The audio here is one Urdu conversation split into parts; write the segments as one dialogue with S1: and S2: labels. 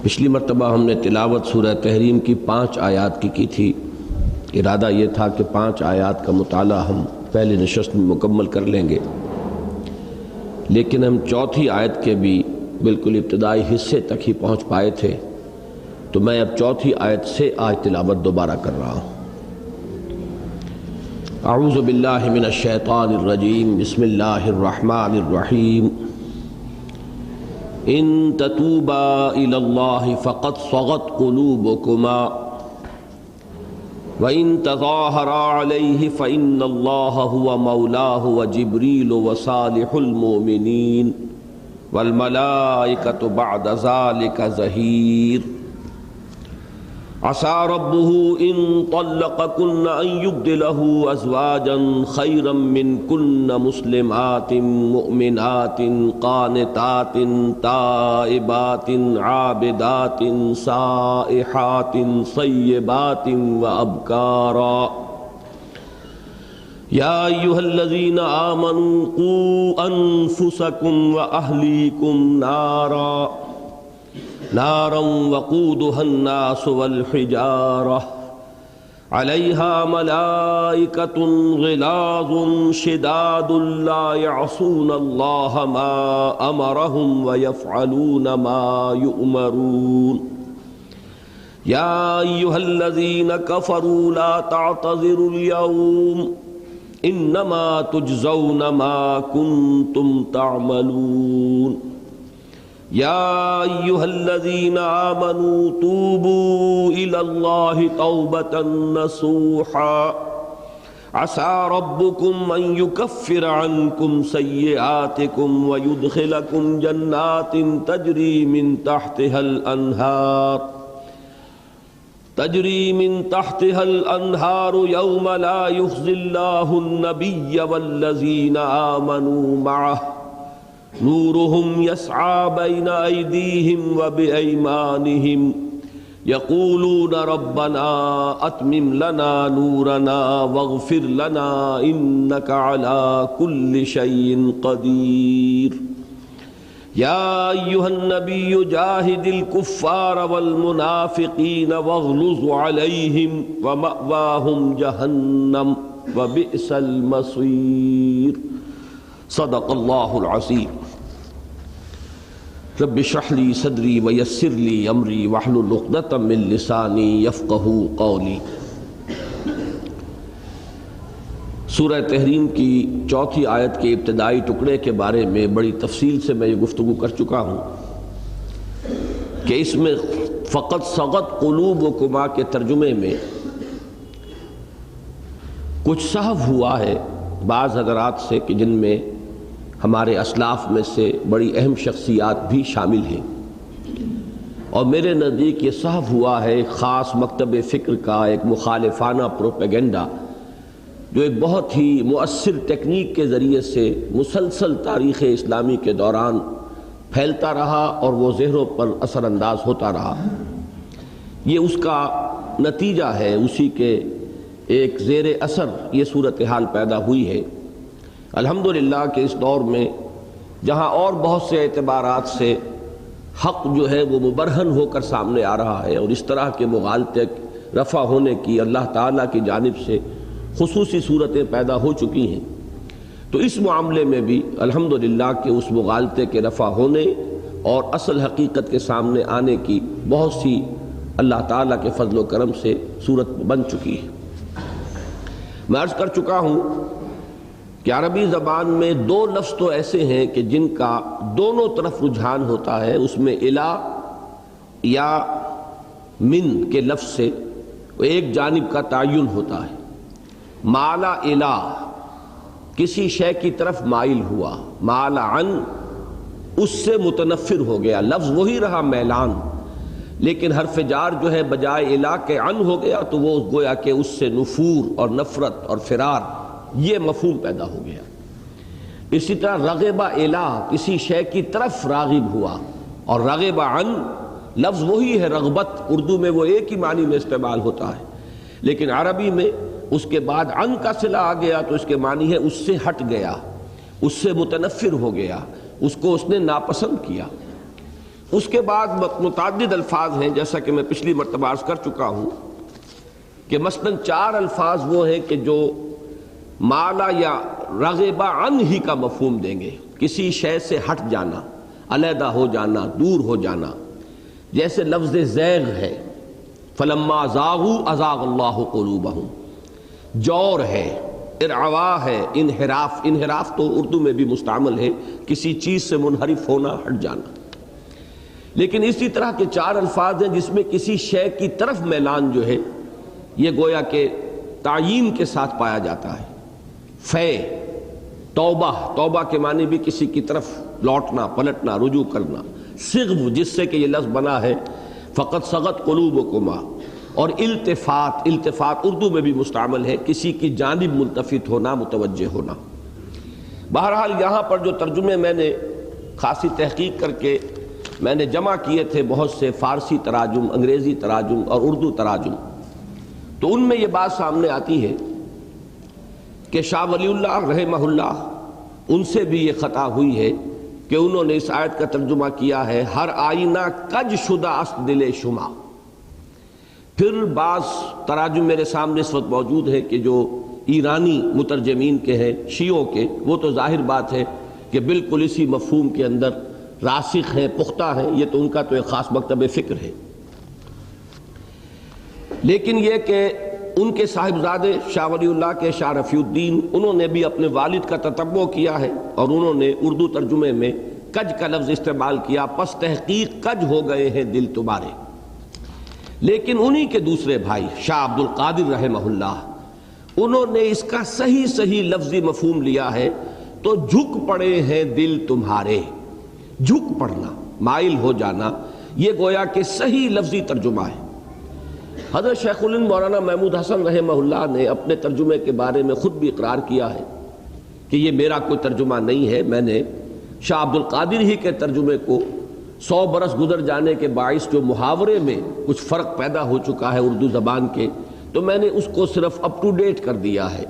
S1: پچھلی مرتبہ ہم نے تلاوت سورہ تحریم کی 5 آیات کی تھی۔ ارادہ یہ تھا کہ 5 آیات کا مطالعہ ہم پہلے نشست میں مکمل کر لیں گے، لیکن ہم چوتھی آیت کے بھی بالکل ابتدائی حصے تک ہی پہنچ پائے تھے، تو میں اب چوتھی آیت سے آج تلاوت دوبارہ کر رہا ہوں۔ اعوذ باللہ من الشیطان الرجیم، بسم اللہ الرحمن الرحیم۔ ان تتوبا الی اللہ فقد صغت قلوبکما وَإِن تَظَاهَرَا عَلَيْهِ فَإِنَّ اللَّهَ هُوَ مَوْلَاهُ وَجِبْرِيلُ وَصَالِحُ الْمُؤْمِنِينَ وَالْمَلَائِكَةُ بَعْدَ ذَلِكَ ظَهِيرٌ عَسَى رَبُّهُ إِن طَلَّقَكُنَّ أَن يُبْدِلَهُ أَزْوَاجًا خَيْرًا مِّنكُنَّ مُسْلِمَاتٍ مُؤْمِنَاتٍ قَانِتَاتٍ تَائِبَاتٍ عَابِدَاتٍ سَائِحَاتٍ صَيِّبَاتٍ وَأَبْكَارًا يَا أَيُّهَا الَّذِينَ آمَنُوا قُوا أَنفُسَكُمْ وَأَهْلِيكُمْ نارا وقودها الناس والحجارة عليها ملائكة غلاظ شداد لا يعصون الله ما أمرهم ويفعلون ما يؤمرون يا أيها الذين كفروا لا تعتذروا اليوم إنما تجزون ما كنتم تعملون يا أيها الذين آمنوا توبوا إلى الله توبة نصوحا عسى ربكم أن يكفر عنكم سيئاتكم ويدخلكم جنات تجري من تحتها الأنهار يوم لا يخزي الله النبي والذين آمنوا معه نورهم يسعى بين أيديهم وبأيمانهم يقولون ربنا أتمم لنا نورنا واغفر لنا إنك على كل شيء قدير يا أيها النبي جاهد الكفار والمنافقين واغلظ عليهم ومأواهم جهنم وبئس المصير صدق اللہ العظیم۔ رب اشرح لی صدری ویسر لی امری واحلل عقدۃ من لسانی یفقہوا قولی۔ سورہ تحریم کی چوتھی آیت کے ابتدائی ٹکڑے کے بارے میں بڑی تفصیل سے میں یہ گفتگو کر چکا ہوں کہ اس میں فقط صغت قلوبکما کے ترجمے میں کچھ سہو ہوا ہے بعض حضرات سے کہ جن میں ہمارے اسلاف میں سے بڑی اہم شخصیات بھی شامل ہیں، اور میرے نزدیک یہ سہو ہوا ہے ایک خاص مکتب فکر کا، ایک مخالفانہ پروپیگنڈا جو ایک بہت ہی مؤثر ٹیکنیک کے ذریعے سے مسلسل تاریخ اسلامی کے دوران پھیلتا رہا اور وہ ذہنوں پر اثر انداز ہوتا رہا۔ یہ اس کا نتیجہ ہے، اسی کے ایک زیر اثر یہ صورتحال پیدا ہوئی ہے۔ الحمدللہ کہ اس دور میں جہاں اور بہت سے اعتبارات سے حق جو ہے وہ مبرہن ہو کر سامنے آ رہا ہے، اور اس طرح کے مغالطے رفع ہونے کی اللہ تعالیٰ کی جانب سے خصوصی صورتیں پیدا ہو چکی ہیں، تو اس معاملے میں بھی الحمدللہ کہ اس مغالطے کے رفع ہونے اور اصل حقیقت کے سامنے آنے کی بہت سی اللہ تعالیٰ کے فضل و کرم سے صورت بن چکی ہے۔ میں عرض کر چکا ہوں کہ عربی زبان میں 2 لفظ تو ایسے ہیں کہ جن کا دونوں طرف رجحان ہوتا ہے، اس میں الا یا من کے لفظ سے ایک جانب کا تعین ہوتا ہے۔ مالا الا کسی شے کی طرف مائل ہوا، مالا عن اس سے متنفر ہو گیا، لفظ وہی رہا میلان، لیکن حرف جار جو ہے بجائے الا کے عن ہو گیا، تو وہ گویا کہ اس سے نفور اور نفرت اور فرار یہ مفہوم پیدا ہو گیا۔ اسی طرح رغب الا کسی شے کی طرف راغب ہوا، اور رغب عن لفظ وہی ہے رغبت، اردو میں وہ ایک ہی معنی میں استعمال ہوتا ہے، لیکن عربی میں اس کے بعد عن کا صلہ آ گیا تو اس کے معنی ہے اس سے ہٹ گیا، اس سے متنفر ہو گیا، اس کو اس نے ناپسند کیا۔ اس کے بعد متعدد الفاظ ہیں، جیسا کہ میں پچھلی مرتبہ عرض کر چکا ہوں کہ مثلاً 4 الفاظ وہ ہیں کہ جو مالا یا رغب عنہ ہی کا مفہوم دیں گے، کسی شے سے ہٹ جانا، علیحدہ ہو جانا، دور ہو جانا. جیسے لفظ زیغ ہے، فلما زاغوا ازاغ اللہ قلوبہم. جور ہے، ارعوا ہے، انحراف تو اردو میں بھی مستعمل ہے، کسی چیز سے منحرف ہونا، ہٹ جانا. لیکن اسی طرح کے 4 الفاظ ہیں جس میں کسی شے کی طرف میلان جو ہے یہ گویا کہ تعیین کے ساتھ پایا جاتا ہے. توبہ کے معنی بھی کسی کی طرف لوٹنا، پلٹنا، رجوع کرنا. صغو، جس سے کہ یہ لفظ بنا ہے فقط صغت قلوبکما. اور التفات اردو میں بھی مستعمل ہے، کسی کی جانب ملتفت ہونا، متوجہ ہونا. بہرحال یہاں پر جو ترجمے میں نے خاصی تحقیق کر کے میں نے جمع کیے تھے، بہت سے فارسی تراجم، انگریزی تراجم اور اردو تراجم، تو ان میں یہ بات سامنے آتی ہے کہ شاہ ولی اللہ رحمہ اللہ ان سے بھی یہ خطا ہوئی ہے کہ انہوں نے اس آیت کا ترجمہ کیا ہے ہر آئینہ کج شدہ است دل شما. پھر بعض تراجم میرے سامنے اس وقت موجود ہے کہ جو ایرانی مترجمین کے ہیں، شیعوں کے، وہ تو ظاہر بات ہے کہ بالکل اسی مفہوم کے اندر راسخ ہیں، پختہ ہیں. یہ تو ان کا تو ایک خاص مکتب فکر ہے. لیکن یہ کہ ان کے صاحبزادے شاہ ولی اللہ کے شاہ رفیع الدین، انہوں نے بھی اپنے والد کا تتبع کیا ہے اور انہوں نے اردو ترجمے میں کج کا لفظ استعمال کیا. پس تحقیق کج ہو گئے ہیں دل تمہارے. لیکن انہی کے دوسرے بھائی شاہ عبد القادر رحمہ اللہ، انہوں نے اس کا صحیح لفظی مفہوم لیا ہے تو جھک پڑے ہیں دل تمہارے. جھک پڑنا، مائل ہو جانا، یہ گویا کہ صحیح لفظی ترجمہ ہے. حضرت شیخ الہند مولانا محمود حسن رحمہ اللہ نے اپنے ترجمے کے بارے میں خود بھی اقرار کیا ہے کہ یہ میرا کوئی ترجمہ نہیں ہے، میں نے شاہ عبد القادر ہی کے ترجمے کو 100 برس گزر جانے کے باعث جو محاورے میں کچھ فرق پیدا ہو چکا ہے اردو زبان کے، تو میں نے اس کو صرف اپ ٹو ڈیٹ کر دیا ہے.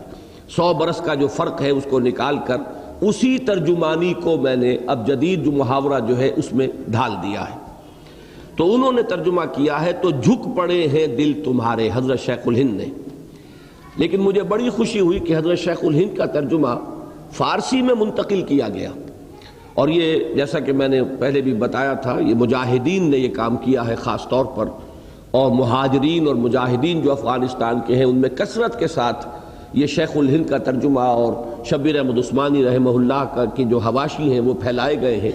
S1: 100 برس کا جو فرق ہے اس کو نکال کر اسی ترجمانی کو میں نے اب جدید جو محاورہ جو ہے اس میں ڈھال دیا ہے. تو انہوں نے ترجمہ کیا ہے تو جھک پڑے ہیں دل تمہارے، حضرت شیخ الہند نے. لیکن مجھے بڑی خوشی ہوئی کہ حضرت شیخ الہند کا ترجمہ فارسی میں منتقل کیا گیا. اور یہ جیسا کہ میں نے پہلے بھی بتایا تھا، یہ مجاہدین نے یہ کام کیا ہے خاص طور پر، اور مہاجرین اور مجاہدین جو افغانستان کے ہیں ان میں کثرت کے ساتھ یہ شیخ الہند کا ترجمہ اور شبیر احمد عثمانی رحمہ اللہ کا کی جو حواشی ہیں وہ پھیلائے گئے ہیں.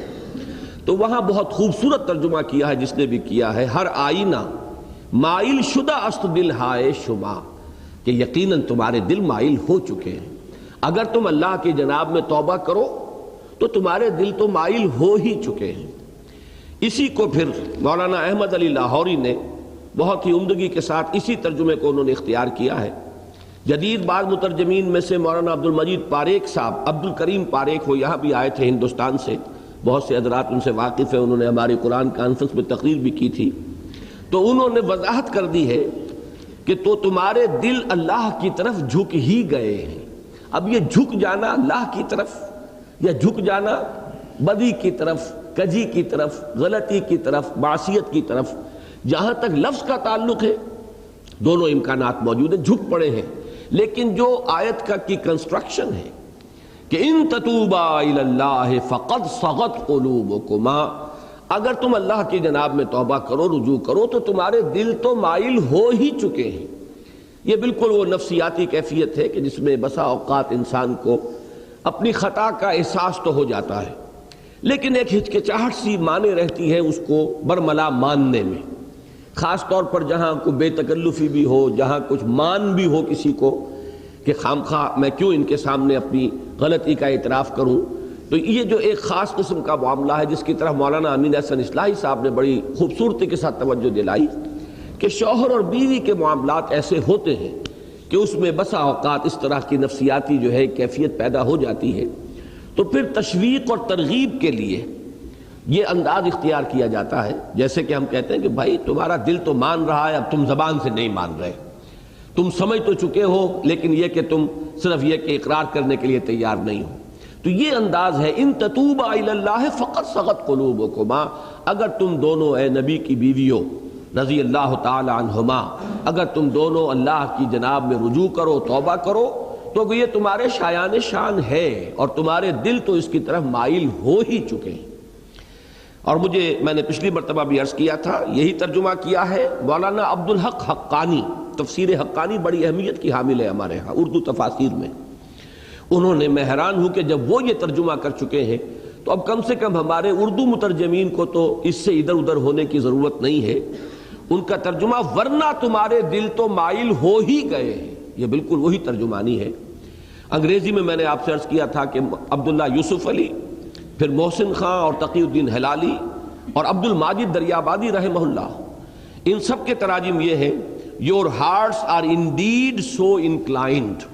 S1: تو وہاں بہت خوبصورت ترجمہ کیا ہے جس نے بھی کیا ہے، ہر آئینہ مائل شدہ است دل ہائے شما، کہ یقیناً تمہارے دل مائل ہو چکے ہیں. اگر تم اللہ کی جناب میں توبہ کرو تو تمہارے دل تو مائل ہو ہی چکے ہیں. اسی کو پھر مولانا احمد علی لاہوری نے بہت ہی عمدگی کے ساتھ اسی ترجمے کو انہوں نے اختیار کیا ہے. جدید بعض مترجمین میں سے مولانا عبد المجید پاریک صاحب، عبد الکریم پاریک، وہ یہاں بھی آئے تھے ہندوستان سے، بہت سے حضرات ان سے واقف ہیں، انہوں نے ہماری قرآن کانفرنس میں تقریر بھی کی تھی. تو انہوں نے وضاحت کر دی ہے کہ تو تمہارے دل اللہ کی طرف جھک ہی گئے ہیں. اب یہ جھک جانا اللہ کی طرف یا جھک جانا بدی کی طرف، کجی کی طرف، غلطی کی طرف، معصیت کی طرف، جہاں تک لفظ کا تعلق ہے دونوں امکانات موجود ہیں، جھک پڑے ہیں. لیکن جو آیت کا کی کنسٹرکشن ہے کہ ان تتوبا الی اللہ فقد صغت قلوبکما، اگر تم اللہ کی جناب میں توبہ کرو، رجوع کرو، تو تمہارے دل تو مائل ہو ہی چکے ہیں. یہ بالکل وہ نفسیاتی کیفیت ہے کہ جس میں بسا اوقات انسان کو اپنی خطا کا احساس تو ہو جاتا ہے، لیکن ایک ہچکچاہٹ سی مانے رہتی ہے اس کو برملا ماننے میں، خاص طور پر جہاں کوئی بے تکلفی بھی ہو، جہاں کچھ مان بھی ہو کسی کو کہ خامخواہ میں کیوں ان کے سامنے اپنی غلطی کا اعتراف کروں. تو یہ جو ایک خاص قسم کا معاملہ ہے جس کی طرف مولانا امین احسن اصلاحی صاحب نے بڑی خوبصورتی کے ساتھ توجہ دلائی کہ شوہر اور بیوی کے معاملات ایسے ہوتے ہیں کہ اس میں بسا اوقات اس طرح کی نفسیاتی جو ہے کیفیت پیدا ہو جاتی ہے. تو پھر تشویق اور ترغیب کے لیے یہ انداز اختیار کیا جاتا ہے، جیسے کہ ہم کہتے ہیں کہ بھائی تمہارا دل تو مان رہا ہے، اب تم زبان سے نہیں مان رہے، تم سمجھ تو چکے ہو لیکن یہ کہ تم صرف یہ کہ اقرار کرنے کے لیے تیار نہیں ہو. تو یہ انداز ہے ان تتوبا الی اللہ فقط صغت قلوبکما، اگر تم دونوں اے نبی کی بیویوں رضی اللہ تعالی عنہما، اگر تم دونوں اللہ کی جناب میں رجوع کرو، توبہ کرو، تو یہ تمہارے شایان شان ہے اور تمہارے دل تو اس کی طرف مائل ہو ہی چکے ہیں۔ اور میں نے پچھلی مرتبہ بھی عرض کیا تھا، یہی ترجمہ کیا ہے مولانا عبدالحق حقانی، تفسیر حقانی بڑی اہمیت کی حامل ہے ہمارے ہاں اردو تفاسیر میں۔ انہوں نے، میں حیران ہوں کہ جب وہ یہ ترجمہ کر چکے ہیں تو اب کم سے کم ہمارے اردو مترجمین کو تو اس سے ادھر ادھر ہونے کی ضرورت نہیں ہے۔ ان کا ترجمہ ورنہ تمہارے دل تو مائل ہو ہی گئے ہیں، یہ بالکل وہی ترجمانی ہے۔ انگریزی میں نے آپ سے عرض کیا تھا کہ عبداللہ یوسف علی، پھر محسن خان اور تقی الدین ہلالی اور عبد الماجد دریابادی رحمہ اللہ، ان سب کے تراجم یہ ہیں Your hearts are indeed so inclined،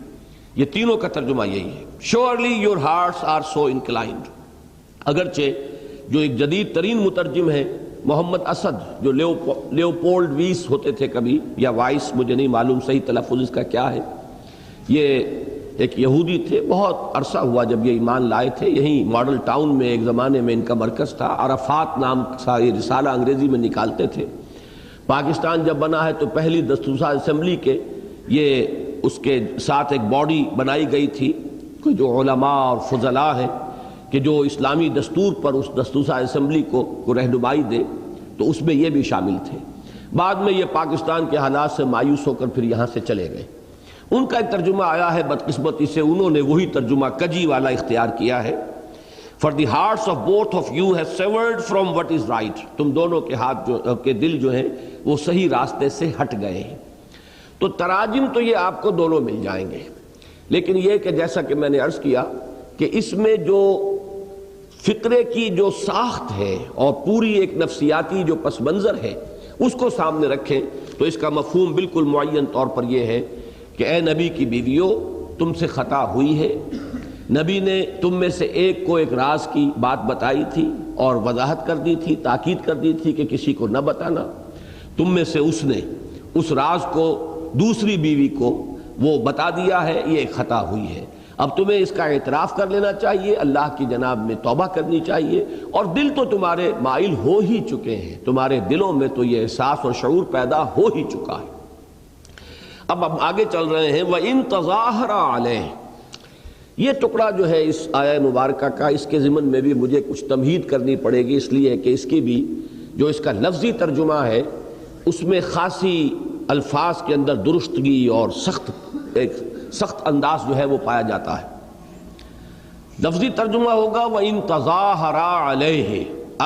S1: یہ تینوں کا ترجمہ یہی ہے، Surely your hearts are so inclined۔ اگرچہ جو ایک جدید ترین مترجم ہے محمد اسد، جو لیوپولڈ ویس ہوتے تھے کبھی، یا وائس، مجھے نہیں معلوم صحیح تلفظ اس کا کیا ہے، یہ ایک یہودی تھے، بہت عرصہ ہوا جب یہ ایمان لائے تھے، یہیں ماڈل ٹاؤن میں ایک زمانے میں ان کا مرکز تھا، عرفات نام کا یہ رسالہ انگریزی میں نکالتے تھے۔ پاکستان جب بنا ہے تو پہلی دستور اسمبلی کے یہ اس کے ساتھ ایک باڈی بنائی گئی تھی، کوئی جو علماء اور فضلاء ہیں کہ جو اسلامی دستور پر اس دستور اسمبلی کو رہنمائی دے، تو اس میں یہ بھی شامل تھے۔ بعد میں یہ پاکستان کے حالات سے مایوس ہو کر پھر یہاں سے چلے گئے۔ ان کا ایک ترجمہ آیا ہے، بدقسمتی سے انہوں نے وہی ترجمہ کجی والا اختیار کیا ہے، For the hearts of both of you have severed from what is right، تم دونوں کے ہاتھ کے دل جو ہیں وہ صحیح راستے سے ہٹ گئے ہیں۔ تو تراجم تو یہ آپ کو دونوں مل جائیں گے، لیکن یہ کہ جیسا کہ میں نے عرض کیا کہ اس میں جو فقرے کی جو ساخت ہے اور پوری ایک نفسیاتی جو پس منظر ہے اس کو سامنے رکھیں تو اس کا مفہوم بالکل معین طور پر یہ ہے کہ اے نبی کی بیویوں، تم سے خطا ہوئی ہے۔ نبی نے تم میں سے ایک کو ایک راز کی بات بتائی تھی اور وضاحت کر دی تھی، تاکید کر دی تھی کہ کسی کو نہ بتانا۔ تم میں سے اس نے اس راز کو دوسری بیوی کو وہ بتا دیا ہے، یہ ایک خطا ہوئی ہے۔ اب تمہیں اس کا اعتراف کر لینا چاہیے، اللہ کی جناب میں توبہ کرنی چاہیے، اور دل تو تمہارے مائل ہو ہی چکے ہیں، تمہارے دلوں میں تو یہ احساس اور شعور پیدا ہو ہی چکا ہے۔ اب ہم آگے چل رہے ہیں، وَإِن تَظَاهَرَ عَلَيْهِ، یہ ٹکڑا جو ہے اس آیہ مبارکہ کا، اس کے ضمن میں بھی مجھے کچھ تمہید کرنی پڑے گی، اس لیے کہ اس کی بھی جو اس کا لفظی ترجمہ ہے اس میں خاصی الفاظ کے اندر درستگی اور ایک سخت انداز جو ہے وہ پایا جاتا ہے۔ لفظی ترجمہ ہوگا وَإِن تَظَاهَرَ عَلَيْهِ،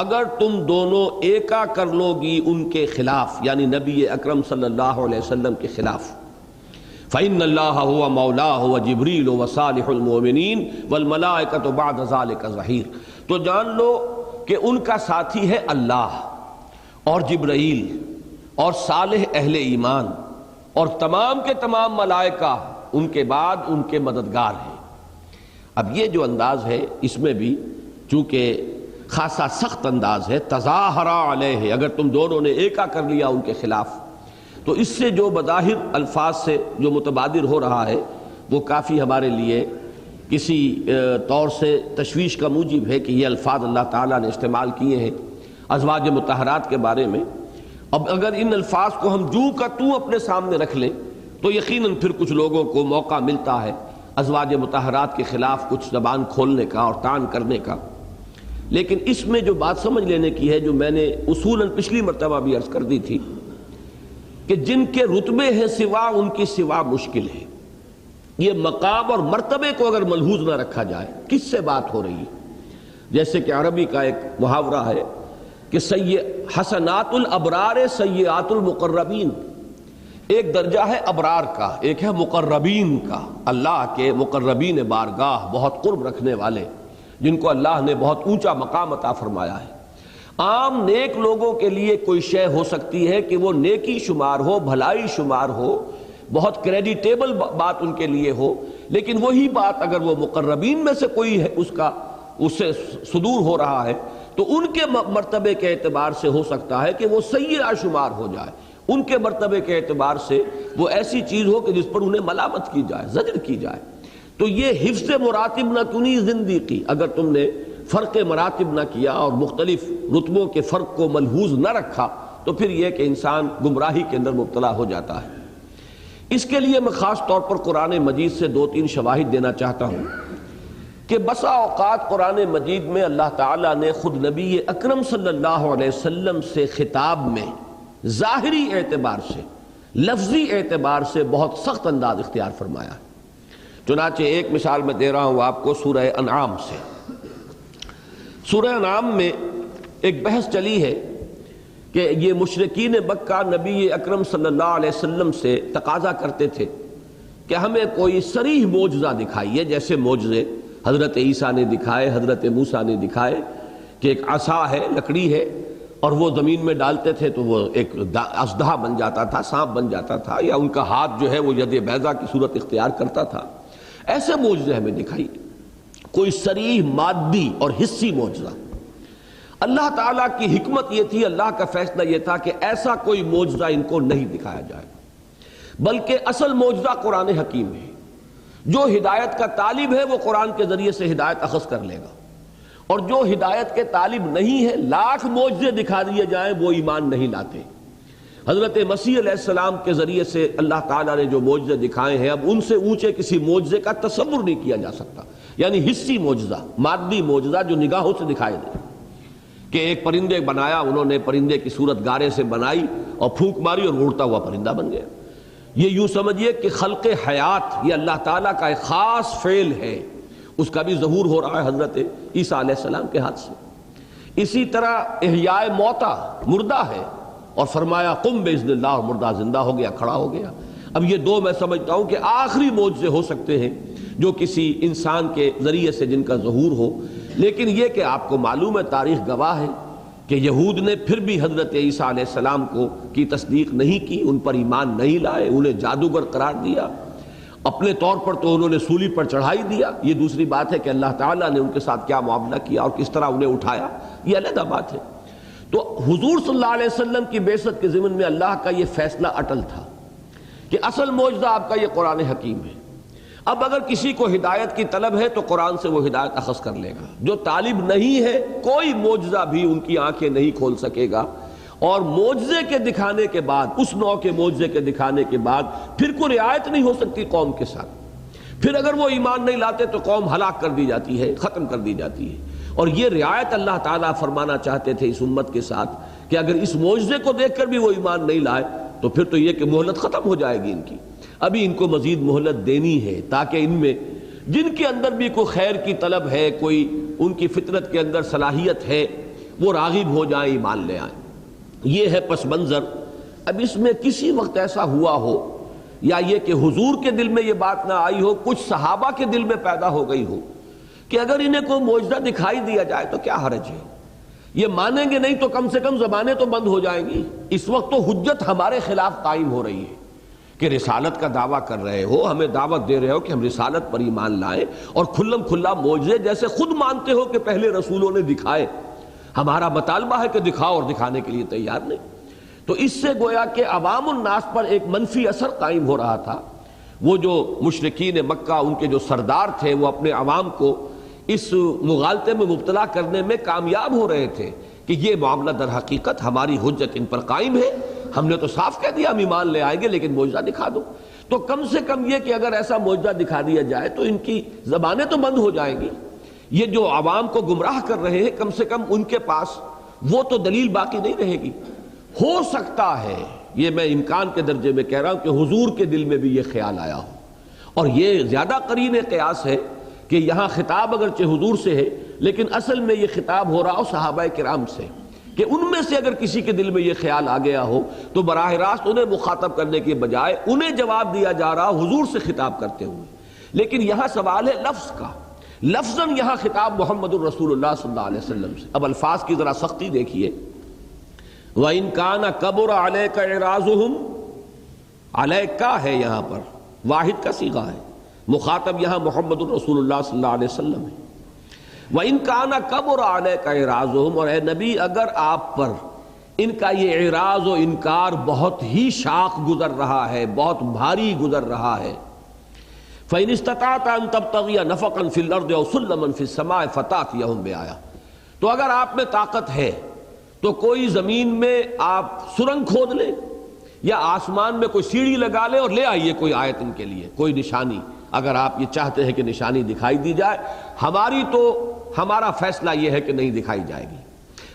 S1: اگر تم دونوں ایکا کر لو گی ان کے خلاف، یعنی نبی اکرم صلی اللہ علیہ وسلم کے خلاف، فَإِنَّ اللَّهَ هُوَ مَوْلَاهُ وَجِبْرِيلُ وَصَالِحُ الْمُؤْمِنِينَ وَالْمَلَائِكَةُ بَعْدَ ذَلِكَ ظَهِيرٌ، تو جان لو کہ ان کا ساتھی ہے اللہ اور جبرائیل اور صالح اہل ایمان اور تمام کے تمام ملائکہ ان کے بعد ان کے مددگار ہیں۔ اب یہ جو انداز ہے اس میں بھی چونکہ خاصا سخت انداز ہے، تظاہر علیہ، اگر تم دونوں نے ایکا کر لیا ان کے خلاف، تو اس سے جو بظاہر الفاظ سے جو متبادر ہو رہا ہے وہ کافی ہمارے لیے کسی طور سے تشویش کا موجب ہے کہ یہ الفاظ اللہ تعالیٰ نے استعمال کیے ہیں ازواج مطہرات کے بارے میں۔ اب اگر ان الفاظ کو ہم جو کا تو اپنے سامنے رکھ لیں تو یقیناً پھر کچھ لوگوں کو موقع ملتا ہے ازواج مطہرات کے خلاف کچھ زبان کھولنے کا اور طعن کرنے کا، لیکن اس میں جو بات سمجھ لینے کی ہے، جو میں نے اصولاً پچھلی مرتبہ بھی عرض کر دی تھی کہ جن کے رتبے ہیں سوا ان کی سوا مشکل ہے، یہ مقام اور مرتبے کو اگر ملحوظ نہ رکھا جائے کس سے بات ہو رہی ہے۔ جیسے کہ عربی کا ایک محاورہ ہے کہ حسنات الابرار سیئات المقربین، ایک درجہ ہے ابرار کا، ایک ہے مقربین کا، اللہ کے مقربین بارگاہ، بہت قرب رکھنے والے جن کو اللہ نے بہت اونچا مقام عطا فرمایا ہے۔ عام نیک لوگوں کے لیے کوئی شے ہو سکتی ہے کہ وہ نیکی شمار ہو، بھلائی شمار ہو، بہت کریڈیٹیبل بات ان کے لیے ہو، لیکن وہی بات اگر وہ مقربین میں سے کوئی ہے اس سے صدور ہو رہا ہے تو ان کے مرتبے کے اعتبار سے ہو سکتا ہے کہ وہ سیئہ شمار ہو جائے، ان کے مرتبے کے اعتبار سے وہ ایسی چیز ہو کہ جس پر انہیں ملامت کی جائے، زجر کی جائے۔ تو یہ حفظ مراتب نہ کنی زندگی، اگر تم نے فرق مراتب نہ کیا اور مختلف رتبوں کے فرق کو ملحوظ نہ رکھا تو پھر یہ کہ انسان گمراہی کے اندر مبتلا ہو جاتا ہے۔ اس کے لیے میں خاص طور پر قرآن مجید سے 2-3 شواہد دینا چاہتا ہوں کہ بسا اوقات قرآن مجید میں اللہ تعالیٰ نے خود نبی اکرم صلی اللہ علیہ وسلم سے خطاب میں ظاہری اعتبار سے، لفظی اعتبار سے بہت سخت انداز اختیار فرمایا ہے۔ چنانچہ ایک مثال میں دے رہا ہوں آپ کو سورہ انعام سے۔ سورہ انعام میں ایک بحث چلی ہے کہ یہ مشرکین مکہ نبی اکرم صلی اللہ علیہ وسلم سے تقاضا کرتے تھے کہ ہمیں کوئی صریح معجزہ دکھائیے، جیسے معجزے حضرت عیسیٰ نے دکھائے، حضرت موسیٰ نے دکھائے کہ ایک عصا ہے، لکڑی ہے، اور وہ زمین میں ڈالتے تھے تو وہ ایک اژدہا بن جاتا تھا، سانپ بن جاتا تھا، یا ان کا ہاتھ جو ہے وہ ید بیضا کی صورت اختیار کرتا تھا۔ ایسے معجزے ہمیں دکھائیے، کوئی صریح مادی اور حسی معجزہ۔ اللہ تعالیٰ کی حکمت یہ تھی، اللہ کا فیصلہ یہ تھا کہ ایسا کوئی معجزہ ان کو نہیں دکھایا جائے، بلکہ اصل معجزہ قرآن حکیم ہے۔ جو ہدایت کا طالب ہے وہ قرآن کے ذریعے سے ہدایت اخذ کر لے گا، اور جو ہدایت کے طالب نہیں ہے لاکھ معجزے دکھا دیے جائیں وہ ایمان نہیں لاتے۔ حضرت مسیح علیہ السلام کے ذریعے سے اللہ تعالیٰ نے جو معجزے دکھائے ہیں اب ان سے اونچے کسی معجزے کا تصور نہیں کیا جا سکتا، یعنی حسی معجزہ، مادی معجزہ جو نگاہوں سے دکھائے دے کہ ایک پرندے بنایا انہوں نے، پرندے کی صورت گارے سے بنائی اور پھونک ماری اور اڑتا ہوا پرندہ بن گیا۔ یہ یوں سمجھیے کہ خلق حیات یہ اللہ تعالیٰ کا ایک خاص فعل ہے، اس کا بھی ظہور ہو رہا ہے حضرت عیسیٰ علیہ السلام کے ہاتھ سے۔ اسی طرح احیاء موتا، مردہ ہے اور فرمایا قم باذن اللہ، اور مردہ زندہ ہو گیا، کھڑا ہو گیا۔ اب یہ دو میں سمجھتا ہوں کہ آخری معجزے ہو سکتے ہیں جو کسی انسان کے ذریعے سے جن کا ظہور ہو۔ لیکن یہ کہ آپ کو معلوم ہے، تاریخ گواہ ہے کہ یہود نے پھر بھی حضرت عیسیٰ علیہ السلام کی تصدیق نہیں کی، ان پر ایمان نہیں لائے، انہیں جادوگر قرار دیا، اپنے طور پر تو انہوں نے سولی پر چڑھائی دیا۔ یہ دوسری بات ہے کہ اللہ تعالیٰ نے ان کے ساتھ کیا معاملہ کیا اور کس طرح انہیں اٹھایا، یہ علیحدہ بات ہے۔ تو حضور صلی اللہ علیہ وسلم کی بعثت کے ضمن میں اللہ کا یہ فیصلہ اٹل تھا کہ اصل معجزہ آپ کا یہ قرآن حکیم ہے۔ اب اگر کسی کو ہدایت کی طلب ہے تو قرآن سے وہ ہدایت اخذ کر لے گا، جو طالب نہیں ہے کوئی معجزہ بھی ان کی آنکھیں نہیں کھول سکے گا، اور معجزے کے دکھانے کے بعد، اس نوع کے معجزے کے دکھانے کے بعد پھر کوئی رعایت نہیں ہو سکتی قوم کے ساتھ۔ پھر اگر وہ ایمان نہیں لاتے تو قوم ہلاک کر دی جاتی ہے، ختم کر دی جاتی ہے۔ اور یہ رعایت اللہ تعالیٰ فرمانا چاہتے تھے اس امت کے ساتھ کہ اگر اس معجزے کو دیکھ کر بھی وہ ایمان نہیں لائے تو پھر تو یہ کہ مہلت ختم ہو جائے گی ان کی۔ ابھی ان کو مزید مہلت دینی ہے تاکہ ان میں جن کے اندر بھی کوئی خیر کی طلب ہے، کوئی ان کی فطرت کے اندر صلاحیت ہے، وہ راغب ہو جائیں، ایمان لے آئیں۔ یہ ہے پس منظر۔ اب اس میں کسی وقت ایسا ہوا ہو یا یہ کہ حضور کے دل میں یہ بات نہ آئی ہو، کچھ صحابہ کے دل میں پیدا ہو گئی ہو کہ اگر انہیں کوئی معجزہ دکھائی دیا جائے تو کیا حرج ہے، یہ مانیں گے نہیں تو کم سے کم زبانیں تو بند ہو جائیں گی۔ اس وقت تو حجت ہمارے خلاف قائم ہو رہی ہے کہ رسالت کا دعویٰ کر رہے ہو، ہمیں دعوت دے رہے ہو کہ ہم رسالت پر ایمان لائیں، اور کھلم کھلا معجزے جیسے خود مانتے ہو کہ پہلے رسولوں نے دکھائے، ہمارا مطالبہ ہے کہ دکھاؤ، اور دکھانے کے لیے تیار نہیں۔ تو اس سے گویا کہ عوام الناس پر ایک منفی اثر قائم ہو رہا تھا۔ وہ جو مشرکین مکہ، ان کے جو سردار تھے، وہ اپنے عوام کو اس مغالطے میں مبتلا کرنے میں کامیاب ہو رہے تھے کہ یہ معاملہ در حقیقت ہماری حجت ان پر قائم ہے، ہم نے تو صاف کہہ دیا ہم ایمان لے آئیں گے لیکن معجزہ دکھا دو۔ تو کم سے کم یہ کہ اگر ایسا معجزہ دکھا دیا جائے تو ان کی زبانیں تو بند ہو جائیں گی۔ یہ جو عوام کو گمراہ کر رہے ہیں کم سے کم ان کے پاس وہ تو دلیل باقی نہیں رہے گی۔ ہو سکتا ہے، یہ میں امکان کے درجے میں کہہ رہا ہوں، کہ حضور کے دل میں بھی یہ خیال آیا ہو، اور یہ زیادہ قرین قیاس ہے کہ یہاں خطاب اگرچہ حضور سے ہے لیکن اصل میں یہ خطاب ہو رہا ہو صحابہ کرام سے، کہ ان میں سے اگر کسی کے دل میں یہ خیال آ گیا ہو تو براہ راست انہیں مخاطب کرنے کے بجائے انہیں جواب دیا جا رہا حضور سے خطاب کرتے ہوئے۔ لیکن یہاں سوال ہے لفظ کا، لفظاً یہاں خطاب محمد الرسول اللہ صلی اللہ علیہ وسلم سے۔ اب الفاظ کی ذرا سختی دیکھیے، وَإِن كَانَ كَبُرَ عَلَيْكَ إِعْرَاضُهُمْ، علیکا ہے یہاں پر، واحد کا صیغہ ہے، مخاطب یہاں محمد الرسول اللہ صلی اللہ علیہ وسلم ہے۔ وَإِن كَانَ كَبُرَ عَلَيْكَ إِعْرَاضُهُمْ، اور اے نبی اگر آپ پر ان کا یہ اعراض و انکار بہت ہی شاق گزر رہا ہے، بہت بھاری گزر رہا ہے، فَإِنِ اسْتَطَعْتَ أَن تَبْتَغِيَ نَفَقًا فِي الْأَرْضِ أَوْ سُلَّمًا فِي السَّمَاءِ فَتَأْتِيَهُم بِآیَةٍ، تو اگر آپ میں طاقت ہے تو کوئی زمین میں آپ سرنگ کھود لیں یا آسمان میں کوئی سیڑھی لگا لیں اور لے آئیے کوئی آیت ان کے لیے، کوئی نشانی، اگر آپ یہ چاہتے ہیں کہ نشانی دکھائی دی جائے۔ ہمارا فیصلہ یہ ہے کہ نہیں دکھائی جائے گی۔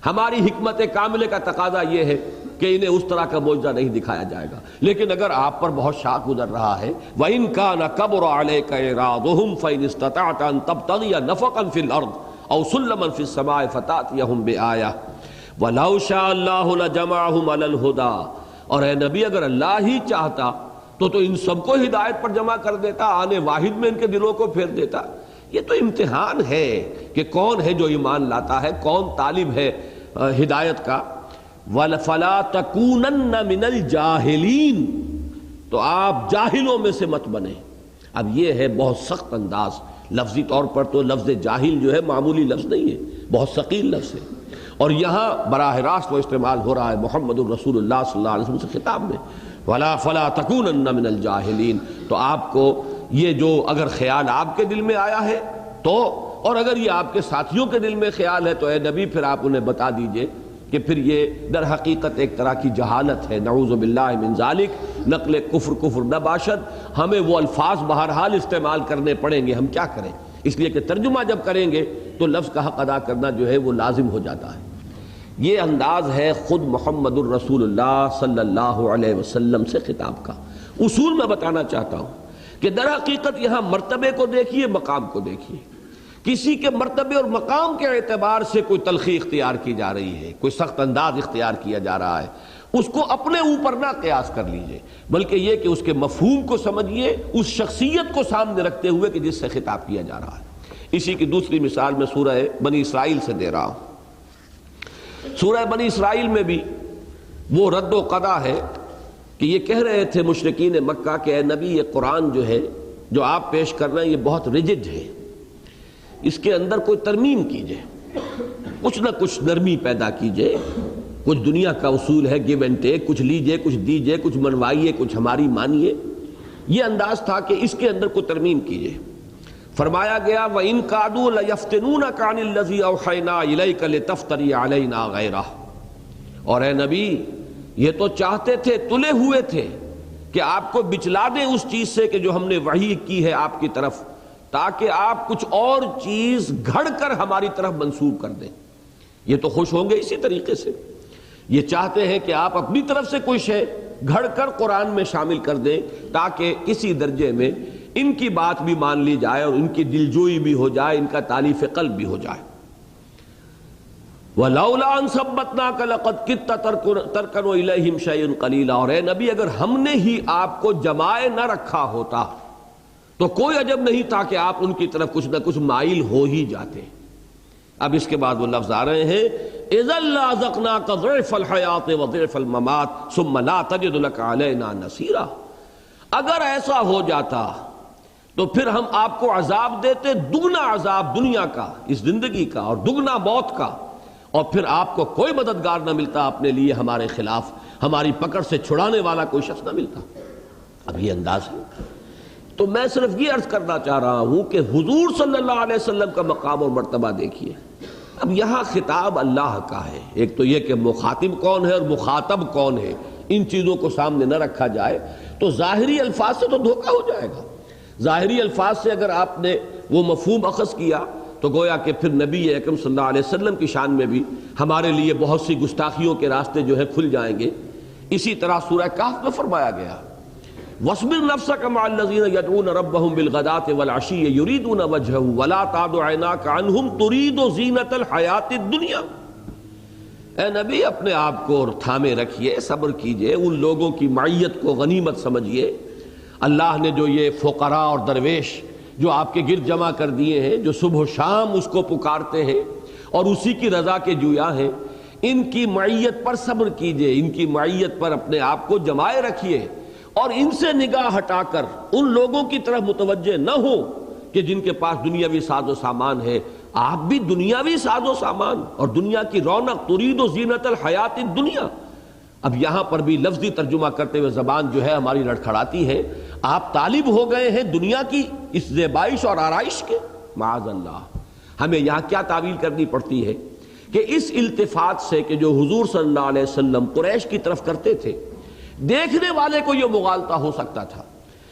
S1: ہماری حکمت کاملہ کا تقاضا یہ ہے کہ انہیں اس طرح کا معجزہ نہیں دکھایا جائے گا۔ لیکن اگر آپ پر بہت شاق گزر رہا ہے، وَإِن كَانَ كَبُرَ عَلَيْكَ إِعْرَاضُهُمْ فَإِنِ اسْتَطَعْتَ أَن تَبْتَغِيَ نَفَقًا فِي الْأَرْضِ أَوْ سُلَّمًا فِي السَّمَاءِ فَتَأْتِيَهُم بِآیَةٍ وَلَوْ شَاءَ اللَّهُ لَجَمَعَهُمْ عَلَى الْهُدَىٰ، اور اے نبی اگر اللہ ہی چاہتا تو ان سب کو ہدایت پر جمع کر دیتا، آنے واحد میں ان کے دلوں کو پھیر دیتا۔ یہ تو امتحان ہے کہ کون ہے جو ایمان لاتا ہے، کون طالب ہے ہدایت کا۔ فَلَا تَكُونَنَّ مِنَ الْجَاهِلِينَ، تو آپ جاہلوں میں سے مت بنیں۔ اب یہ ہے بہت سخت انداز، لفظی طور پر تو لفظ جاہل جو ہے معمولی لفظ نہیں ہے، بہت ثقیل لفظ ہے، اور یہاں براہ راست وہ استعمال ہو رہا ہے محمد الرسول اللہ صلی اللہ علیہ وسلم سے خطاب میں، فَلَا تَكُونَنَّ مِنَ الْجَاهِلِينَ۔ تو آپ کو یہ جو اگر خیال آپ کے دل میں آیا ہے تو، اور اگر یہ آپ کے ساتھیوں کے دل میں خیال ہے تو اے نبی پھر آپ انہیں بتا دیجئے کہ پھر یہ در حقیقت ایک طرح کی جہالت ہے، نعوذ باللہ من ذالک، نقل کفر نہ باشد۔ ہمیں وہ الفاظ بہرحال استعمال کرنے پڑیں گے، ہم کیا کریں، اس لیے کہ ترجمہ جب کریں گے تو لفظ کا حق ادا کرنا جو ہے وہ لازم ہو جاتا ہے۔ یہ انداز ہے خود محمد الرسول اللہ صلی اللہ علیہ وسلم سے خطاب کا۔ اصول میں بتانا چاہتا ہوں کہ در حقیقت یہاں مرتبے کو دیکھیے، مقام کو دیکھیے۔ کسی کے مرتبے اور مقام کے اعتبار سے کوئی تلخی اختیار کی جا رہی ہے، کوئی سخت انداز اختیار کیا جا رہا ہے، اس کو اپنے اوپر نہ قیاس کر لیجئے، بلکہ یہ کہ اس کے مفہوم کو سمجھیے، اس شخصیت کو سامنے رکھتے ہوئے کہ جس سے خطاب کیا جا رہا ہے۔ اسی کی دوسری مثال میں سورہ بنی اسرائیل سے دے رہا ہوں۔ سورہ بنی اسرائیل میں بھی وہ رد و قضا ہے کہ یہ کہہ رہے تھے مشرکین مکہ کہ اے نبی یہ قرآن جو ہے جو آپ پیش کر رہے ہیں یہ بہت ریجڈ ہے، اس کے اندر کوئی ترمیم کیجئے، کچھ نہ کچھ نرمی پیدا کیجئے، کچھ دنیا کا اصول ہے گیو اینڈ ٹیک، کچھ لیجئے کچھ دیجئے، کچھ منوائیے کچھ ہماری مانیے۔ یہ انداز تھا کہ اس کے اندر کوئی ترمیم کیجئے۔ فرمایا گیا وَإِن كَادُوا لَيَفْتِنُونَكَ عَنِ الَّذِي أَوْحَيْنَا إِلَيْكَ لِتَفْتَرِيَ عَلَيْنَا غَيْرَهُ، اور اے نبی یہ تو چاہتے تھے، تلے ہوئے تھے کہ آپ کو بچلا دیں اس چیز سے کہ جو ہم نے وحی کی ہے آپ کی طرف، تاکہ آپ کچھ اور چیز گھڑ کر ہماری طرف منسوب کر دیں۔ یہ تو خوش ہوں گے اسی طریقے سے، یہ چاہتے ہیں کہ آپ اپنی طرف سے کوئی شے گھڑ کر قرآن میں شامل کر دیں تاکہ کسی درجے میں ان کی بات بھی مان لی جائے اور ان کی دلجوئی بھی ہو جائے، ان کا تالیف قلب بھی ہو جائے۔ وَلَوْلَا أَن ثَبَّتْنَاكَ لَقَدْ كِدتَّ تَرْكَنُ إِلَيْهِمْ شَيْئًا قَلِيلًا، اور اے نبی اگر ہم نے ہی آپ کو جمائے نہ رکھا ہوتا تو کوئی عجب نہیں تھا کہ آپ ان کی طرف کچھ نہ کچھ مائل ہو ہی جاتے۔ اب اس کے بعد وہ لفظ آ رہے ہیں اِذًا لَأَذَقْنَاكَ ضِعْفَ الْحَيَاةِ وَضِعْفَ الْمَمَاتِ ثُمَّ لَا تَجِدُ لَكَ عَلَيْنَا نَصِيرًا، اگر ایسا ہو جاتا تو پھر ہم آپ کو عذاب دیتے، دگنا عذاب دنیا کا، اس زندگی کا، اور دگنا موت کا، اور پھر آپ کو کوئی مددگار نہ ملتا اپنے لیے ہمارے خلاف، ہماری پکڑ سے چھڑانے والا کوئی شخص نہ ملتا۔ اب یہ انداز ہے۔ تو میں صرف یہ عرض کرنا چاہ رہا ہوں کہ حضور صلی اللہ علیہ وسلم کا مقام اور مرتبہ دیکھیے۔ اب یہاں خطاب اللہ کا ہے، ایک تو یہ کہ مخاطب کون ہے اور مخاطب کون ہے، ان چیزوں کو سامنے نہ رکھا جائے تو ظاہری الفاظ سے تو دھوکہ ہو جائے گا۔ ظاہری الفاظ سے اگر آپ نے وہ مفہوم اخذ کیا تو گویا کہ پھر نبی اکرم صلی اللہ علیہ وسلم کی شان میں بھی ہمارے لیے بہت سی گستاخیوں کے راستے جو ہے کھل جائیں گے۔ اسی طرح سورہ کہف میں فرمایا گیا وَاصْبِرْ نَفْسَكَ مَعَ الَّذِينَ يَدْعُونَ رَبَّهُمْ بِالْغَدَاةِ وَالْعَشِيِّ يُرِيدُونَ وَجْهَهُ وَلَا تَعْدُ عَيْنَاكَ عَنْهُمْ تُرِيدُ زِينَةَ الْحَيَاةِ الدُّنْيَا، اے نبی اپنے آپ کو تھامے رکھیے، صبر کیجئے، ان لوگوں کی معیت کو غنیمت سمجھیے۔ اللہ نے جو یہ فقراء اور درویش جو آپ کے گرد جمع کر دیے ہیں، جو صبح و شام اس کو پکارتے ہیں اور اسی کی رضا کے جویا ہیں، ان کی معیت پر صبر کیجئے، ان کی معیت پر اپنے آپ کو جمائے رکھیے، اور ان سے نگاہ ہٹا کر ان لوگوں کی طرف متوجہ نہ ہو کہ جن کے پاس دنیاوی ساز و سامان ہے۔ آپ بھی دنیاوی ساز و سامان اور دنیا کی رونق، ترید زینت الحیات الدنیا۔ اب یہاں پر بھی لفظی ترجمہ کرتے ہوئے زبان جو ہے ہماری لڑکھڑاتی ہے۔ آپ طالب ہو گئے ہیں دنیا کی اس زیبائش اور آرائش کے؟ معاذ اللہ. ہمیں یہاں کیا تعویل کرنی پڑتی ہے کہ اس التفات سے کہ جو حضور صلی اللہ علیہ وسلم قریش کی طرف کرتے تھے، دیکھنے والے کو یہ مغالطہ ہو سکتا تھا